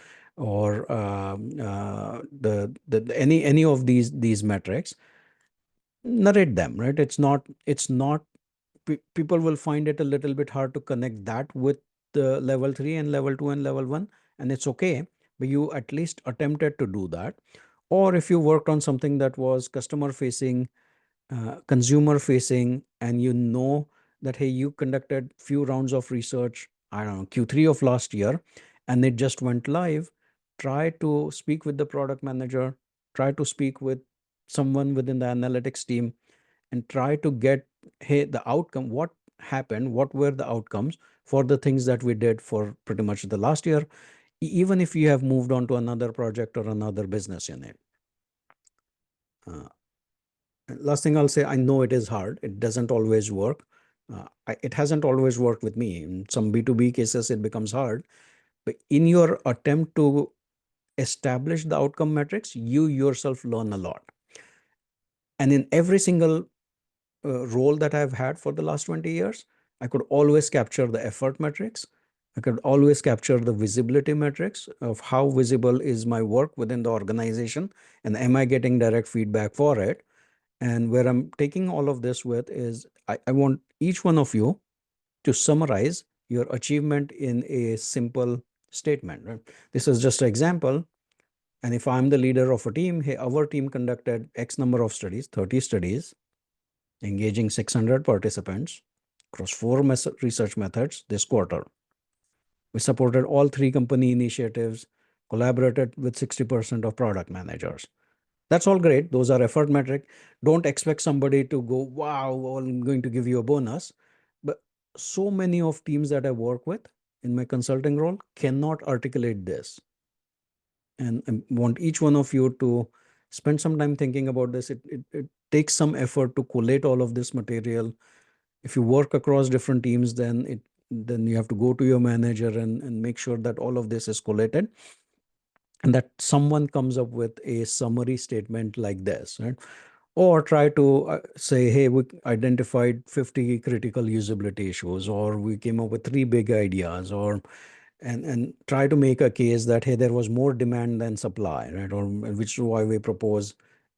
any of these metrics, narrate them, right? It's not people will find it a little bit hard to connect that with the level 3 and level 2 and level 1, and it's okay, but you at least attempted to do that. Or if you worked on something that was customer facing, consumer facing, and you know that, hey, you conducted few rounds of research, I don't know, Q3 of last year, and it just went live, try to speak with the product manager, try to speak with someone within the analytics team, and try to get, hey, the outcome, what happened, what were the outcomes for the things that we did for pretty much the last year, even if you have moved on to another project or another business unit. Last thing I'll say, I know it is hard. It doesn't always work. It hasn't always worked with me. In some B2B cases, it becomes hard. But in your attempt to establish the outcome metrics, you yourself learn a lot. And in every single role that I've had for the last 20 years, I could always capture the effort metrics. I could always capture the visibility metrics of how visible is my work within the organization, and am I getting direct feedback for it? And where I'm taking all of this with is I want each one of you to summarize your achievement in a simple statement. Right? This is just an example. And if I'm the leader of a team, hey, our team conducted X number of studies, 30 studies, engaging 600 participants across 4 research methods this quarter. We supported all 3 company initiatives, collaborated with 60% of product managers. That's all great. Those are effort metric. Don't expect somebody to go, wow, I'm going to give you a bonus. But so many of teams that I work with in my consulting role cannot articulate this. And I want each one of you to spend some time thinking about this. It takes some effort to collate all of this material. If you work across different teams, then you have to go to your manager and make sure that all of this is collated, and that someone comes up with a summary statement like this, right? Or try to say, hey, we identified 50 critical usability issues, or we came up with 3 big ideas, or and try to make a case that, hey, there was more demand than supply, right? Or which is why we propose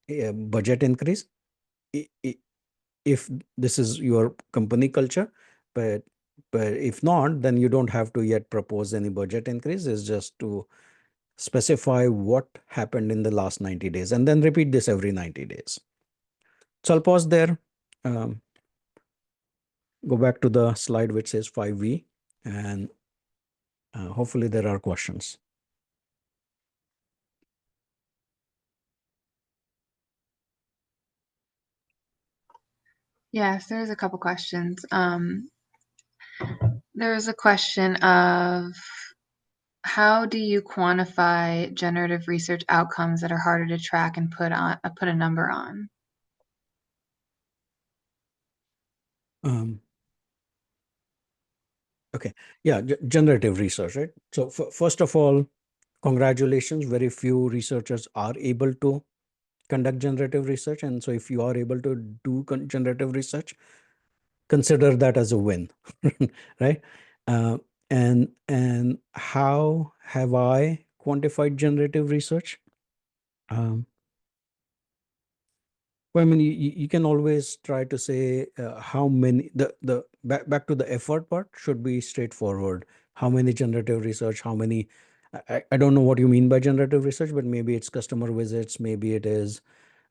a budget increase. If this is your company culture, but if not, then you don't have to yet propose any budget increase. It's just to specify what happened in the last 90 days, and then repeat this every 90 days. So I'll pause there, go back to the slide which says 5V, and hopefully there are questions. Yes, there's a couple questions. There's a question of, how do you quantify generative research outcomes that are harder to track and put a number on? Okay, yeah, generative research, right? So first of all, congratulations. Very few researchers are able to conduct generative research, and so if you are able to do generative research, consider that as a win, right? And how have I quantified generative research? Well, I mean, you can always try to say how many, the back to the effort part should be straightforward. How many generative research, how many, I don't know what you mean by generative research, but maybe it's customer visits, maybe it is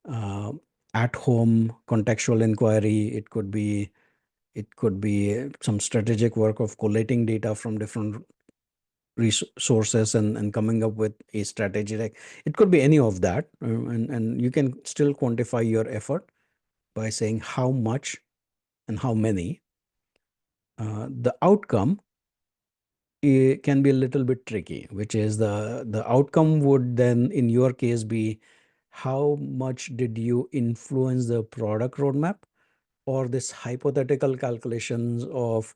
at home contextual inquiry. It could be some strategic work of collating data from different resources and coming up with a strategy. Like it could be any of that, and you can still quantify your effort by saying how much and how many. The outcome can be a little bit tricky, which is the outcome would then in your case be how much did you influence the product roadmap, or this hypothetical calculations of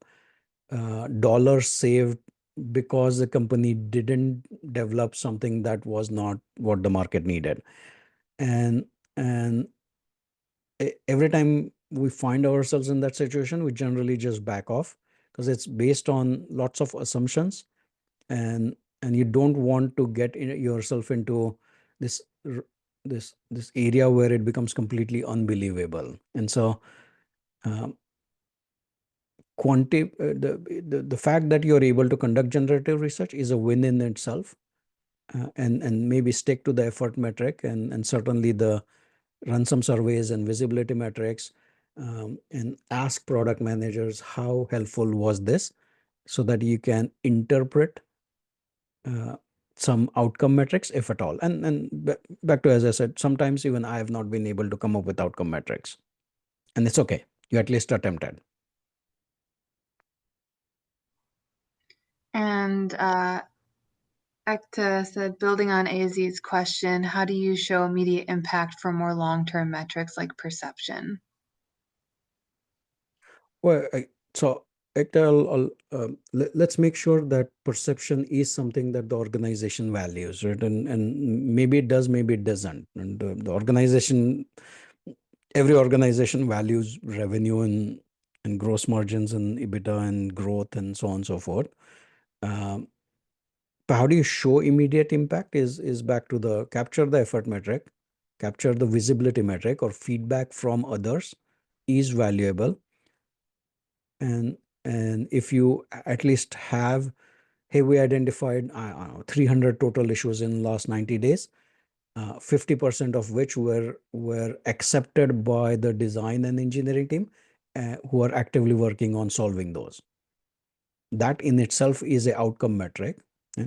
dollars saved because the company didn't develop something that was not what the market needed. And every time we find ourselves in that situation, we generally just back off because it's based on lots of assumptions, and you don't want to get yourself into this this area where it becomes completely unbelievable. And so the fact that you're able to conduct generative research is a win in itself, and maybe stick to the effort metric, and certainly the run some surveys and visibility metrics, and ask product managers how helpful was this, so that you can interpret some outcome metrics, if at all. And back to, as I said, sometimes even I have not been able to come up with outcome metrics, and it's okay. You at least attempted. And Ekta said, building on AZ's question, how do you show immediate impact for more long-term metrics like perception? Well, let's make sure that perception is something that the organization values, right? And maybe it does, maybe it doesn't. And the organization, every organization values revenue and gross margins and EBITDA and growth and so on and so forth. But how do you show immediate impact is back to the capture the effort metric, capture the visibility metric, or feedback from others is valuable. And if you at least have, hey, we identified, I don't know, 300 total issues in last 90 days, 50% of which were accepted by the design and engineering team, who are actively working on solving those. That in itself is a outcome metric. Yeah.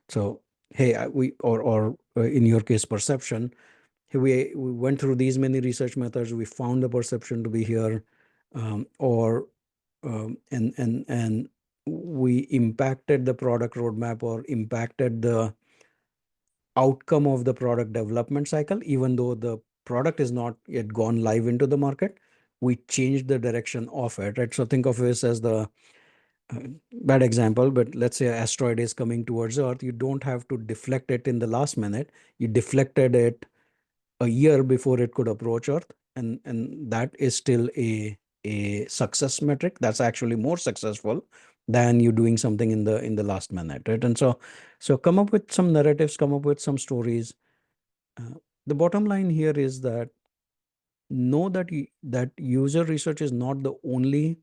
So, hey, in your case, perception, hey, we went through these many research methods, we found the perception to be here, and we impacted the product roadmap or impacted the outcome of the product development cycle, even though the product is not yet gone live into the market. We changed the direction of it, right? So think of this as the bad example, but let's say an asteroid is coming towards Earth. You don't have to deflect it in the last minute. You deflected it a year before it could approach Earth, and that is still a success metric. That's actually more successful than you doing something in the last minute, right? And so come up with some narratives, come up with some stories. The bottom line here is that know that that user research is not the only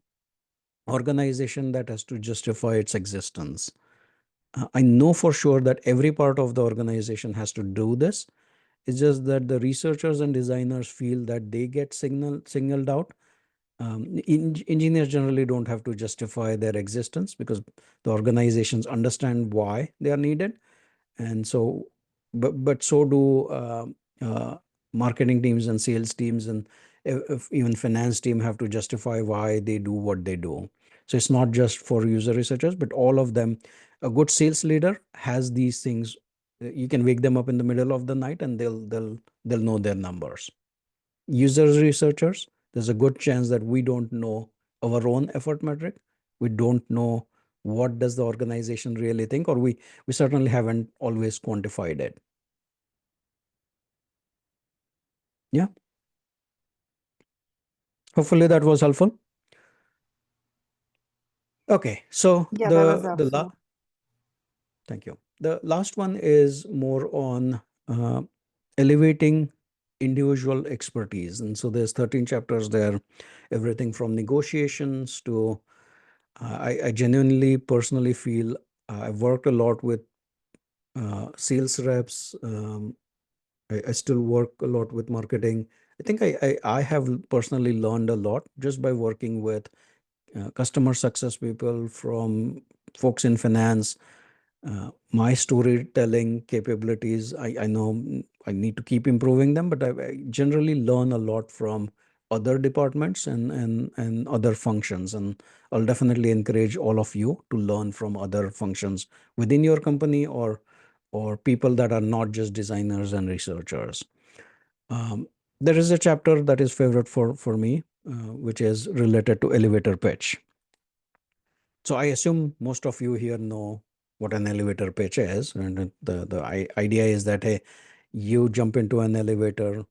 organization that has to justify its existence. I know for sure that every part of the organization has to do this. It's just that the researchers and designers feel that they get signaled out. Engineers generally don't have to justify their existence because the organizations understand why they are needed. And so, but so do marketing teams and sales teams, and if even finance team have to justify why they do what they do. So it's not just for user researchers, but all of them. A good sales leader has these things. You can wake them up in the middle of the night and they'll know their numbers. User researchers, there's a good chance that we don't know our own effort metric. We don't know what does the organization really think, or we certainly haven't always quantified it. Yeah. Hopefully that was helpful. Okay, so Yeah, that was helpful. thank you. The last one is more on elevating individual expertise. And so there's 13 chapters there, everything from negotiations to, I genuinely personally feel I've worked a lot with sales reps. I still work a lot with marketing. I think I have personally learned a lot just by working with customer success people, from folks in finance. My storytelling capabilities, I know I need to keep improving them, but I generally learn a lot from other departments and other functions. And I'll definitely encourage all of you to learn from other functions within your company, or people that are not just designers and researchers. There is a chapter that is favorite for me, which is related to elevator pitch. So I assume most of you here know what an elevator pitch is, and the idea is that, hey, you jump into an elevator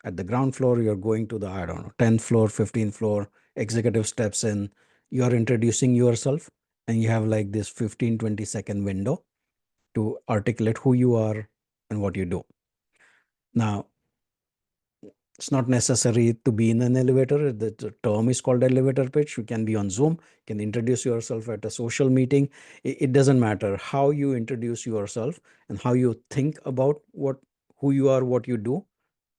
at the ground floor, you're going to the, I don't know, 10th floor, 15th floor, executive steps in, you're introducing yourself, and you have like this 15-20 second window to articulate who you are and what you do. Now, it's not necessary to be in an elevator. The term is called elevator pitch. You can be on Zoom, you can introduce yourself at a social meeting. It doesn't matter how you introduce yourself and how you think about who you are, what you do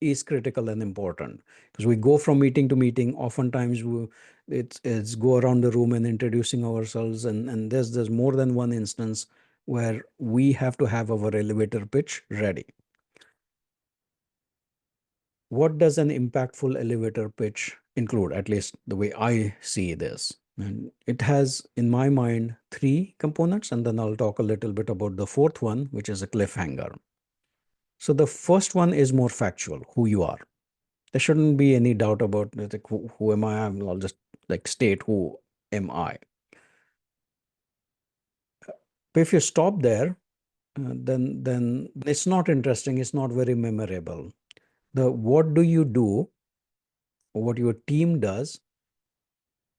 is critical and important, because we go from meeting to meeting. Oftentimes it's go around the room and introducing ourselves, and there's more than one instance where we have to have our elevator pitch ready. What does an impactful elevator pitch include, at least the way I see this? And it has, in my mind, 3 components, and then I'll talk a little bit about the 4th one, which is a cliffhanger. So the first one is more factual, who you are. There shouldn't be any doubt about like, who am I? I'll just like state who am I. But if you stop there, then it's not interesting. It's not very memorable. The what do you do, or what your team does,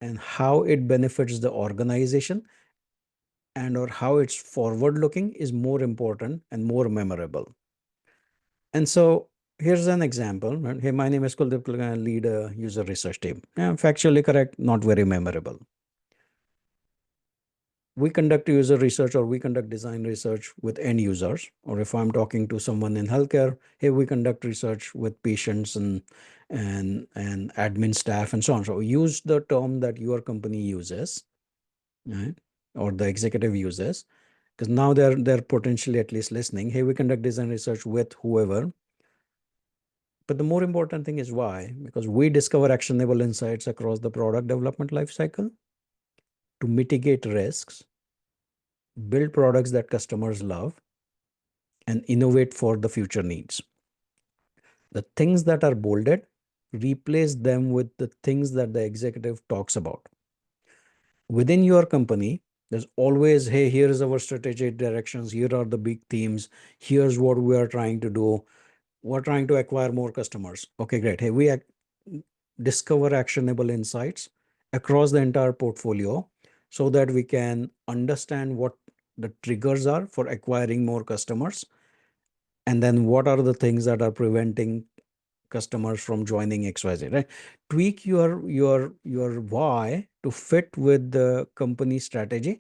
and how it benefits the organization, and or how it's forward looking is more important and more memorable. And so here's an example. Right? Hey, my name is Kuldeep. I lead a user research team. Yeah, factually correct, not very memorable. We conduct user research, or we conduct design research with end users. Or if I'm talking to someone in healthcare, hey, we conduct research with patients and admin staff and so on. So use the term that your company uses, right? Or the executive uses, because now they're potentially at least listening. Hey, we conduct design research with whoever. But the more important thing is why, because we discover actionable insights across the product development lifecycle to mitigate risks, build products that customers love, and innovate for the future needs. The things that are bolded, replace them with the things that the executive talks about. Within your company, there's always, hey, here's our strategic directions, here are the big themes, here's what we are trying to do. We're trying to acquire more customers. Okay, great. Hey, we discover actionable insights across the entire portfolio so that we can understand what the triggers are for acquiring more customers, and then what are the things that are preventing customers from joining XYZ, right? Tweak your why to fit with the company strategy.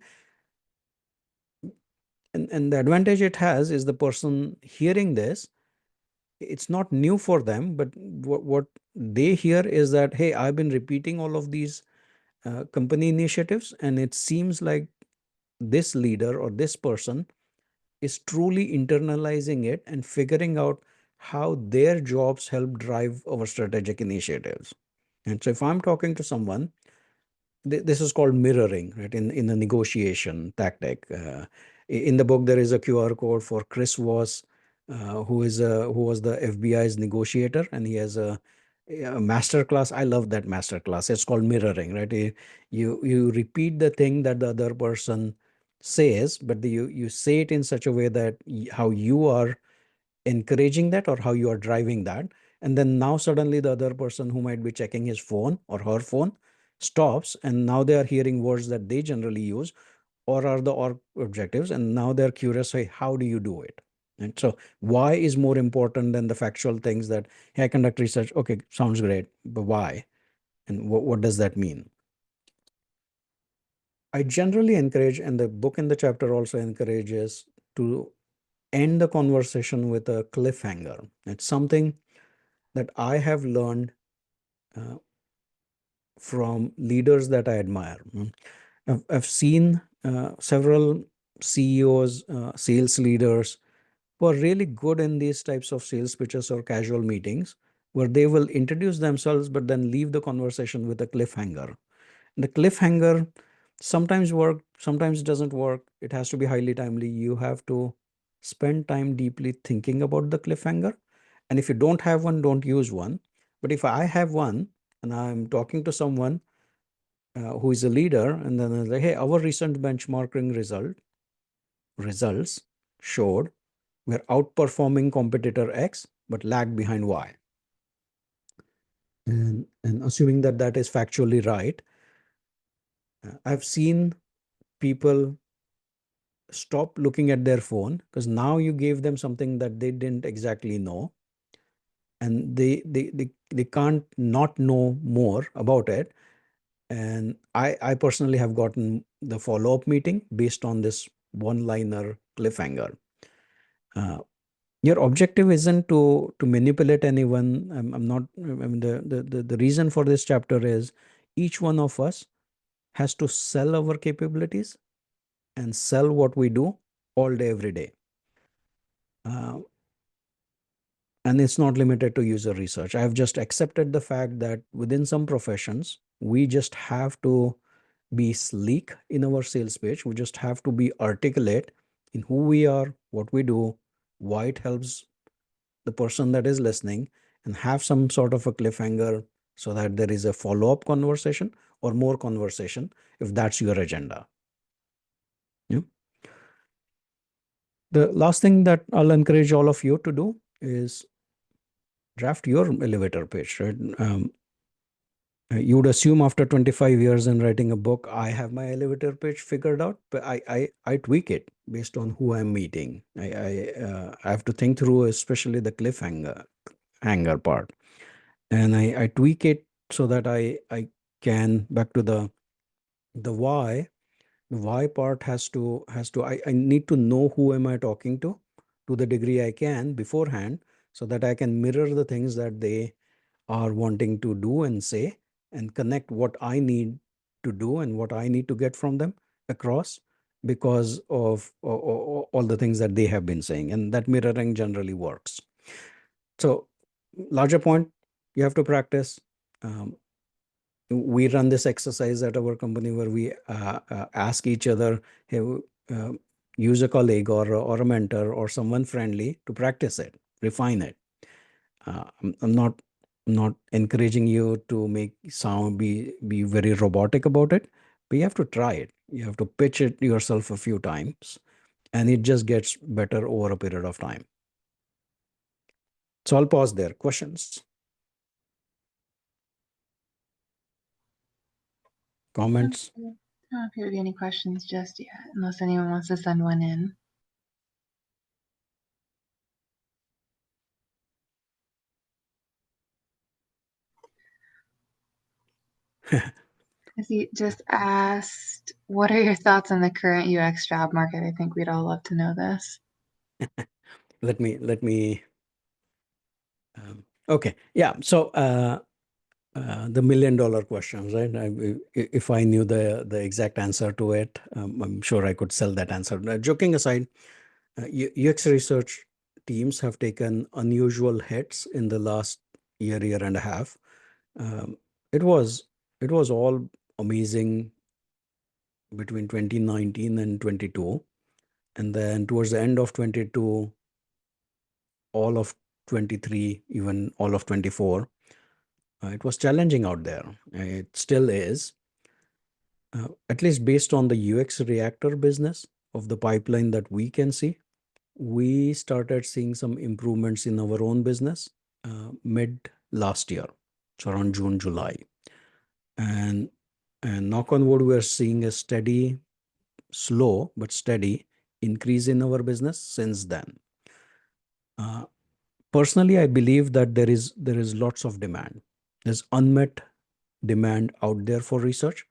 And the advantage it has is the person hearing this, it's not new for them, but what they hear is that, hey, I've been repeating all of these company initiatives, and it seems like this leader or this person is truly internalizing it and figuring out how their jobs help drive our strategic initiatives. And so if I'm talking to someone, this is called mirroring, right? In a negotiation tactic. In the book, there is a QR code for Chris Voss, who was the FBI's negotiator, and he has a master class. I love that master class. It's called mirroring, right? You repeat the thing that the other person says, but you say it in such a way that how you are encouraging that or how you are driving that. And then now suddenly the other person who might be checking his phone or her phone stops, and now they are hearing words that they generally use or are the org objectives, and now they're curious, hey, how do you do it? And so why is more important than the factual things that, hey, I conduct research. Okay, sounds great, but why? And what does that mean? I generally encourage, and the book in the chapter also encourages, to end the conversation with a cliffhanger. It's something that I have learned uh, from leaders that I admire. I've seen several CEOs, sales leaders who are really good in these types of sales pitches or casual meetings where they will introduce themselves but then leave the conversation with a cliffhanger. The cliffhanger sometimes works, sometimes doesn't work. It has to be highly timely. You have to spend time deeply thinking about the cliffhanger And if you don't have one, don't use one. But if I have one and I'm talking to someone who is a leader, and then I say, hey, our recent benchmarking results showed we're outperforming competitor X, but lag behind Y. And assuming that that is factually right, I've seen people stop looking at their phone because now you gave them something that they didn't exactly know, and they can't not know more about it. And I personally have gotten the follow-up meeting based on this one-liner cliffhanger. Your objective isn't to manipulate anyone. I'm not. I mean, the reason for this chapter is each one of us has to sell our capabilities and sell what we do all day, every day. And it's not limited to user research. I've just accepted the fact that within some professions, we just have to be sleek in our sales pitch. We just have to be articulate in who we are, what we do, why it helps the person that is listening, and have some sort of a cliffhanger so that there is a follow-up conversation or more conversation if that's your agenda. Yeah. The last thing that I'll encourage all of you to do is draft your elevator pitch, right? You would assume after 25 years in writing a book, I have my elevator pitch figured out, but I tweak it based on who I'm meeting. I have to think through, especially the hanger part, and I tweak it so that I can back to the why. The why part has to I need to know who am I talking to the degree I can beforehand, so that I can mirror the things that they are wanting to do and say, and connect what I need to do and what I need to get from them across because of all the things that they have been saying. And that mirroring generally works. So, larger point, you have to practice. We run this exercise at our company where we ask each other, hey, use a colleague or a mentor or someone friendly to practice it, refine it. I'm not encouraging you to make sound be very robotic about it, but you have to try it. You have to pitch it yourself a few times, and it just gets better over a period of time. So I'll pause there. Questions? Comments? I don't appear to be any questions just yet, unless anyone wants to send one in. As he just asked, what are your thoughts on the current UX job market? I think we'd all love to know this. let me okay, yeah. So the $1 million questions, right? If I knew the exact answer to it, I'm sure I could sell that answer. Joking aside, UX research teams have taken unusual hits in the last year and a half. It was all amazing between 2019 and 22, and then towards the end of 22, all of 23, even all of 24, it was challenging out there. It still is. At least based on the UX reactor business of the pipeline that we can see, we started seeing some improvements in our own business mid last year, so around June, July. And knock on wood, we're seeing a steady, slow but steady increase in our business since then. Personally, I believe that there is lots of demand. There's unmet demand out there for research,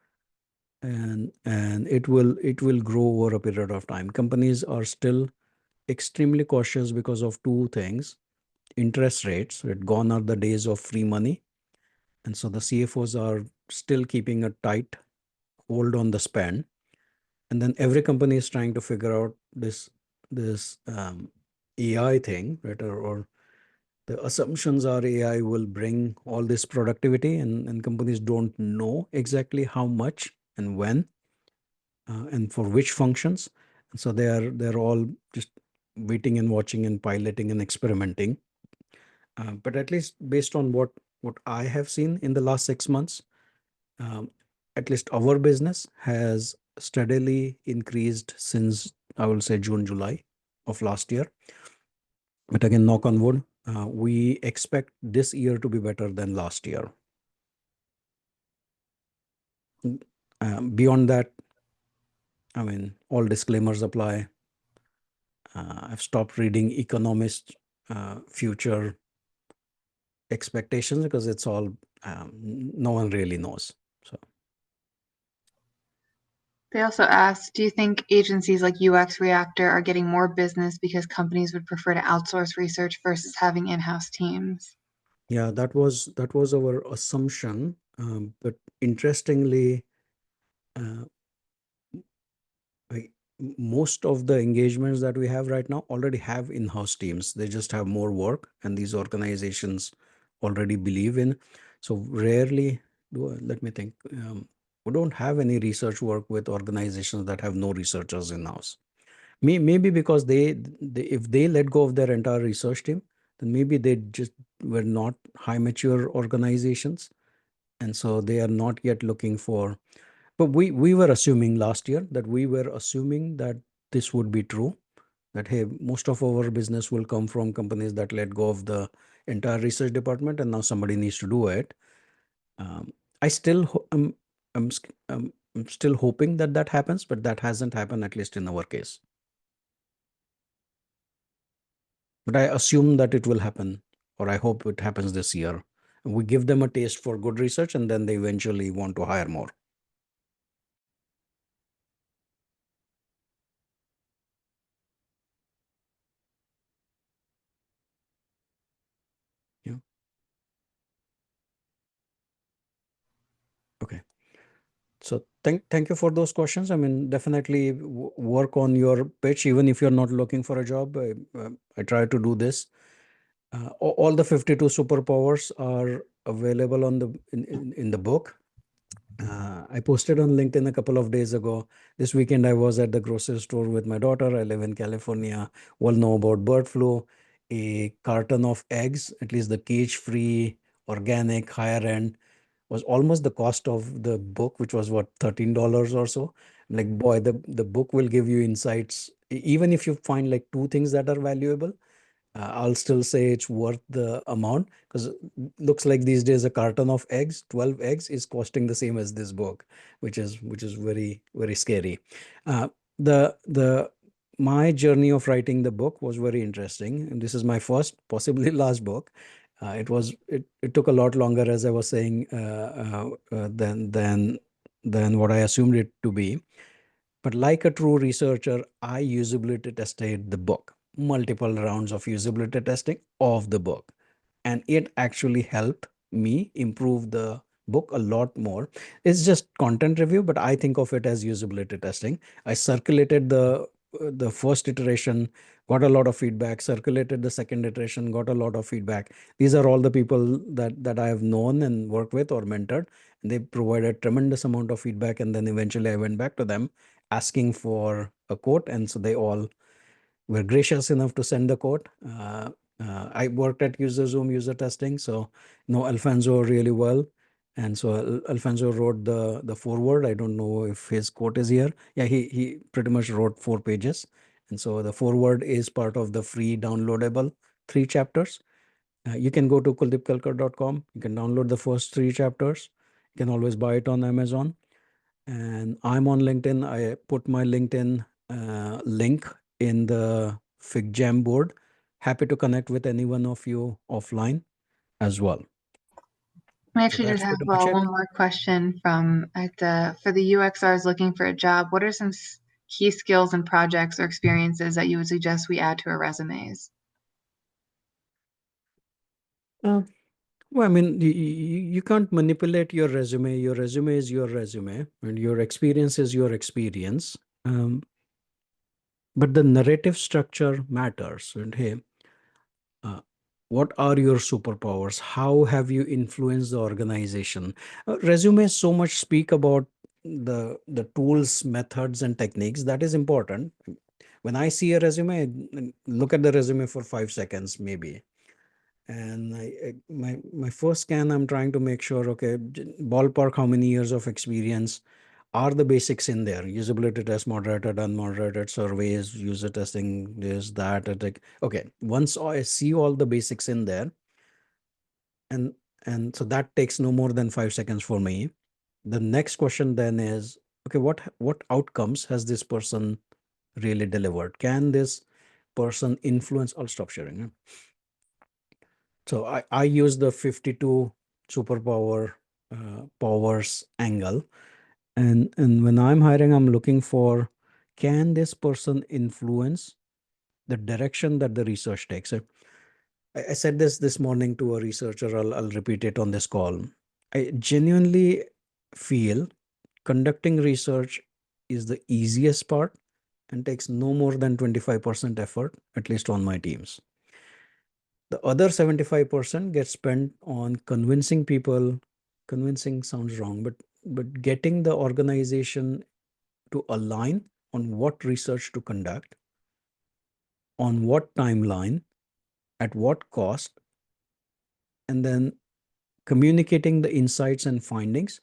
and it will grow over a period of time. Companies are still extremely cautious because of two things: interest rates. Gone are the days of free money, and so the CFOs are still keeping a tight hold on the spend. And then every company is trying to figure out this AI thing, right? Or the assumptions are AI will bring all this productivity, and companies don't know exactly how much and when and for which functions. And so they're all just waiting and watching and piloting and experimenting. But at least based on what I have seen in the last 6 months, um, at least our business has steadily increased since, I will say, June, July of last year. But again, knock on wood, we expect this year to be better than last year. Beyond that, I mean, all disclaimers apply. I've stopped reading economist future expectations because it's all no one really knows. So They also asked, do you think agencies like UX Reactor are getting more business because companies would prefer to outsource research versus having in-house teams? yeah, that was our assumption. But interestingly, uh, most of the engagements that we have right now already have in-house teams. They just have more work, and these organizations already believe in. So rarely let me think. We don't have any research work with organizations that have no researchers in-house. Maybe because they if they let go of their entire research team, then maybe they just were not high mature organizations, and so they are not yet looking for. But we were assuming last year that this would be true, that hey, most of our business will come from companies that let go of the entire research department, and now somebody needs to do it. um, I still I'm still hoping that that happens, but that hasn't happened, at least in our case. But I assume that it will happen, or I hope it happens this year. And we give them a taste for good research, and then they eventually want to hire more. Yeah. Okay. So thank you for those questions. I mean, definitely work on your pitch, even if you're not looking for a job. I try to do this. All the 52 superpowers are available on in the book. I posted on LinkedIn a couple of days ago. This weekend, I was at the grocery store with my daughter. I live in California. Well know about bird flu. A carton of eggs, at least the cage-free, organic, higher end, was almost the cost of the book, which was what, $13 or so. Like, boy, the book will give you insights. Even if you find like two things that are valuable, I'll still say it's worth the amount, because looks like these days a carton of eggs, 12 eggs, is costing the same as this book, which is very, very scary. The my journey of writing the book was very interesting, and this is my first, possibly last book. It took a lot longer, as I was saying, than what I assumed it to be. But like a true researcher, I usability tested the book, multiple rounds of usability testing of the book. And it actually helped me improve the book a lot more. It's just content review, but I think of it as usability testing. I circulated the first iteration, got a lot of feedback, circulated the second iteration, got a lot of feedback. These are all the people that I have known and worked with or mentored, and they provided tremendous amount of feedback. And then eventually I went back to them asking for a quote, and so they all were gracious enough to send the quote. I worked at Zoom user testing, so know Alfonso really well, and so Alfonso wrote the foreword. I don't know if his quote is here. Yeah, he pretty much wrote 4 pages, and so the foreword is part of the free downloadable 3 chapters. You can go to kuldeepkelkar.com. You can download the first 3 chapters. You can always buy it on Amazon. And I'm on LinkedIn. I put my LinkedIn link in the FigJam board. Happy to connect with any one of you offline as well. I So actually did that's have pretty much it. one more question from for the UXRs looking for a job. What are some key skills and projects or experiences that you would suggest we add to our resumes? Well, I mean, you can't manipulate your resume. Your resume is your resume, and your experience is your experience. But the narrative structure matters. And hey, uh, what are your superpowers? How have you influenced the organization? Resumes so much speak about the tools, methods, and techniques. That is important. When I see a resume, I look at the resume for 5 seconds, maybe. And my first scan, I'm trying to make sure, okay, ballpark how many years of experience, are the basics in there? Usability test, moderated, unmoderated, surveys, user testing, this, that. Okay, once I see all the basics in there, and so that takes no more than 5 seconds for me. The next question then is, okay, what outcomes has this person really delivered? Can this person influence? I'll stop sharing. So I use the 52 superpower powers angle. And when I'm hiring, I'm looking for, can this person influence the direction that the research takes? I said this morning to a researcher, I'll repeat it on this call. I genuinely feel conducting research is the easiest part and takes no more than 25% effort, at least on my teams. The other 75% gets spent on convincing people. Convincing sounds wrong, but getting the organization to align on what research to conduct, on what timeline, at what cost, and then communicating the insights and findings.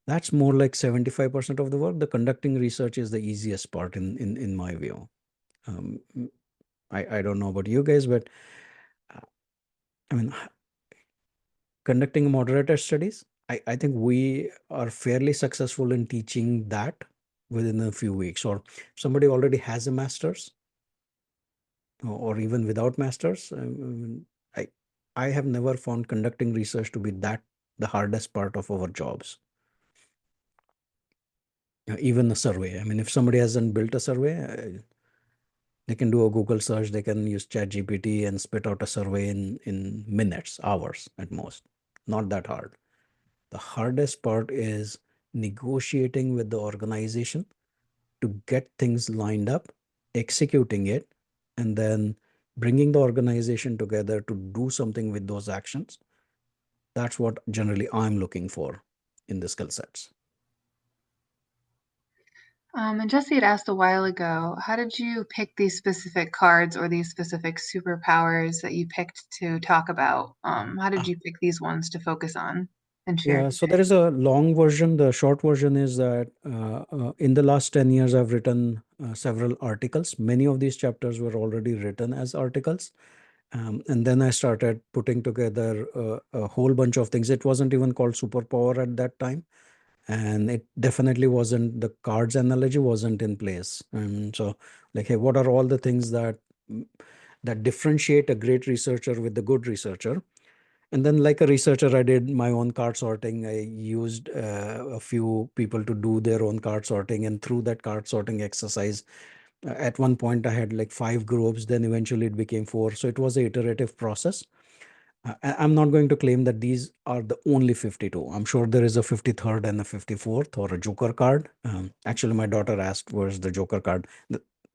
That's more like 75% of the work. The conducting research is the easiest part in my view. Um, I don't know about you guys, but I mean, conducting moderator studies, I think we are fairly successful in teaching that within a few weeks. Or somebody already has a master's, or even without master's, I I have never found conducting research to be that the hardest part of our jobs. Even a survey. I mean, if somebody hasn't built a survey, they can do a Google search, they can use ChatGPT and spit out a survey in minutes, hours at most. Not that hard. The hardest part is negotiating with the organization to get things lined up, executing it, and then bringing the organization together to do something with those actions. That's what generally I'm looking for in the skill sets. And Jesse had asked a while ago, how did you pick these specific cards or these specific superpowers that you picked to talk about? How did you pick these ones to focus on and share Yeah, so today? there is a long version. The short version is that in the last 10 years, I've written several articles. Many of these chapters were already written as articles. And then I started putting together a whole bunch of things. It wasn't even called superpower at that time. And it definitely wasn't, the cards analogy wasn't in place. And so like, hey, what are all the things that differentiate a great researcher with the good researcher? And then like a researcher, I did my own card sorting. I used a few people to do their own card sorting. And through that card sorting exercise, at one point I had like 5 groups, then eventually it became 4. So it was an iterative process. I'm not going to claim that these are the only 52. I'm sure there is a 53rd and a 54th or a Joker card. Actually, my daughter asked, where's the Joker card?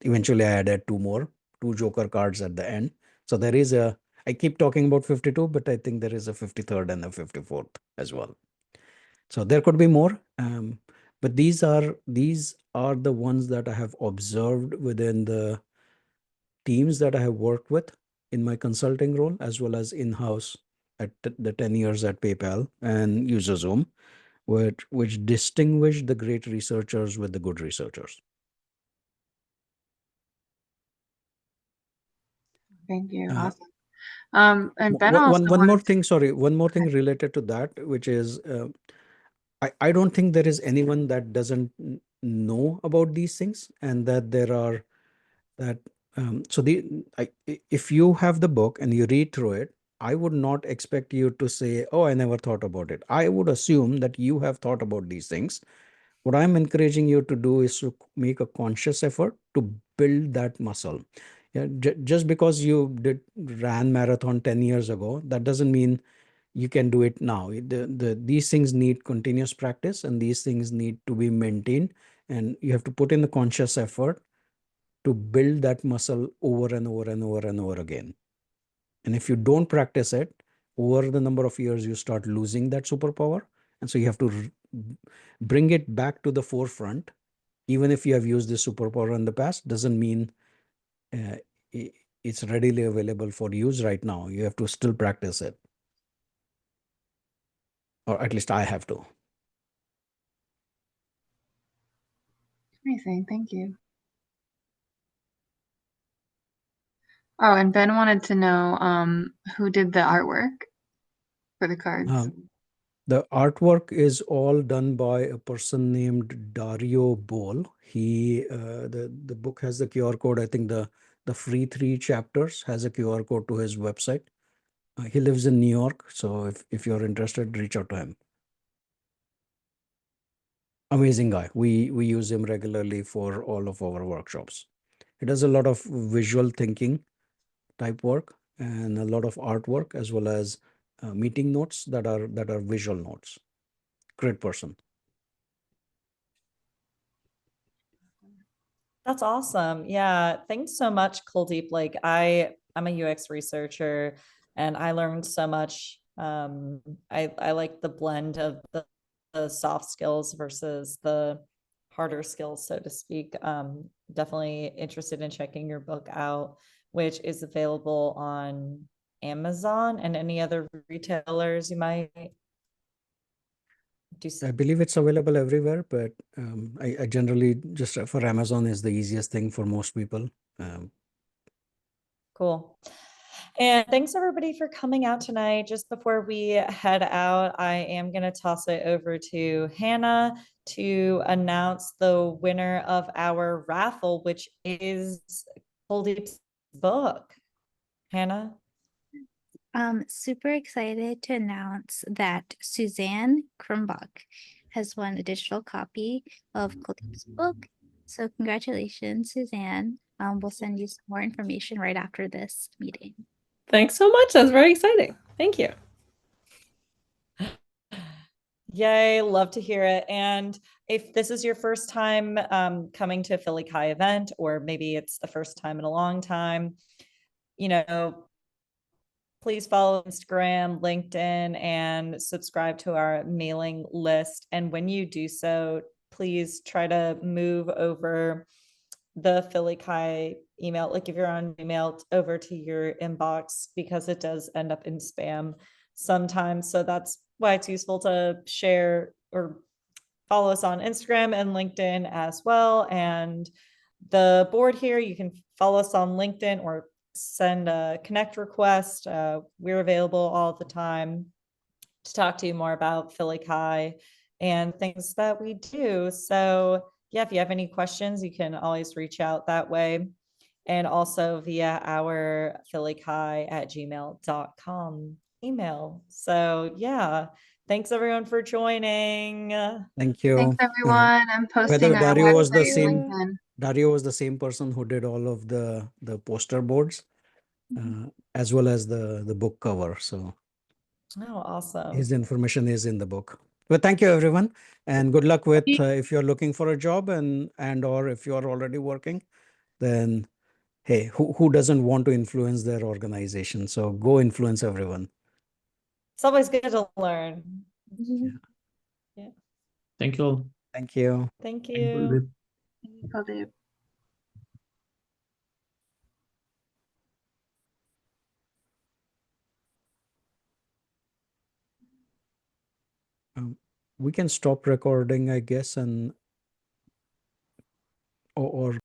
Eventually, I added 2 more, 2 Joker cards at the end. So there is I keep talking about 52, but I think there is a 53rd and a 54th as well. So there could be more. But these are the ones that I have observed within the teams that I have worked with in my consulting role, as well as in-house at the 10 years at PayPal and UserZoom, which distinguish the great researchers with the good researchers. Thank you. Uh, Awesome. And Ben One also one more wanted thing, sorry, one more thing related to that, which is I don't think there is anyone that doesn't know about these things, and that there are that so if you have the book and you read through it, I would not expect you to say, oh, I never thought about it. I would assume that you have thought about these things. What I'm encouraging you to do is to make a conscious effort to build that muscle. Yeah, just because you ran marathon 10 years ago, that doesn't mean you can do it now. These things need continuous practice, and these things need to be maintained, and you have to put in the conscious effort to build that muscle over and over and over and over again. And if you don't practice it, over the number of years, you start losing that superpower. And so you have to bring it back to the forefront. Even if you have used this superpower in the past, doesn't mean it's readily available for use right now. You have to still practice it. Or at least I have to. Amazing, thank you. Oh, and Ben wanted to know who did the artwork for the cards. The artwork is all done by a person named Dario Bol. The book has the QR code. I think the free 3 chapters has a QR code to his website. He lives in New York, so if you're interested, reach out to him. Amazing guy. We use him regularly for all of our workshops. He does a lot of visual thinking type work and a lot of artwork, as well as meeting notes that are visual notes. Great person. That's awesome. Yeah. Thanks so much, Kuldeep. Like I'm a UX researcher and I learned so much. I like the blend of the soft skills versus the harder skills, so to speak. Definitely interested in checking your book out, which is available on Amazon and any other retailers you might do. I believe it's available everywhere, but I generally just refer Amazon is the easiest thing for most people. Cool. And thanks everybody for coming out tonight. Just before we head out, I am going to toss it over to Hannah to announce the winner of our raffle, which is Kuldeep's book. Hannah? Super excited to announce that Suzanne Krumbach has won a digital copy of Kuldeep's book. So congratulations, Suzanne. We'll send you some more information right after this meeting. Thanks so much. That's very exciting. Thank you. Yay, love to hear it. And if this is your first time coming to a Philly Kai event, or maybe it's the first time in a long time, please follow Instagram, LinkedIn, and subscribe to our mailing list. And when you do so, please try to move over the Philly Kai email, like if you're on email, over to your inbox, because it does end up in spam sometimes. So that's why it's useful to share or follow us on Instagram and LinkedIn as well. And the board here, you can follow us on LinkedIn or send a connect request. We're available all the time to talk to you more about Philly Kai and things that we do. So yeah, if you have any questions, you can always reach out that way. And also via our phillykai@gmail.com email. So yeah, thanks everyone for joining. Thank you. Thanks everyone. I'm posting Whether our Dario was the website same, LinkedIn. Dario was the same person who did all of the poster boards, as well as the book cover. So Oh, awesome. his information is in the book. But thank you, everyone, and good luck with if you're looking for a job and or if you're already working, then hey, who doesn't want to influence their organization? So go influence everyone. It's always good to learn. Yeah. Thank you all. Thank you. Thank Thank you, you. Kuldeep. Kuldeep. We can stop recording, I guess, and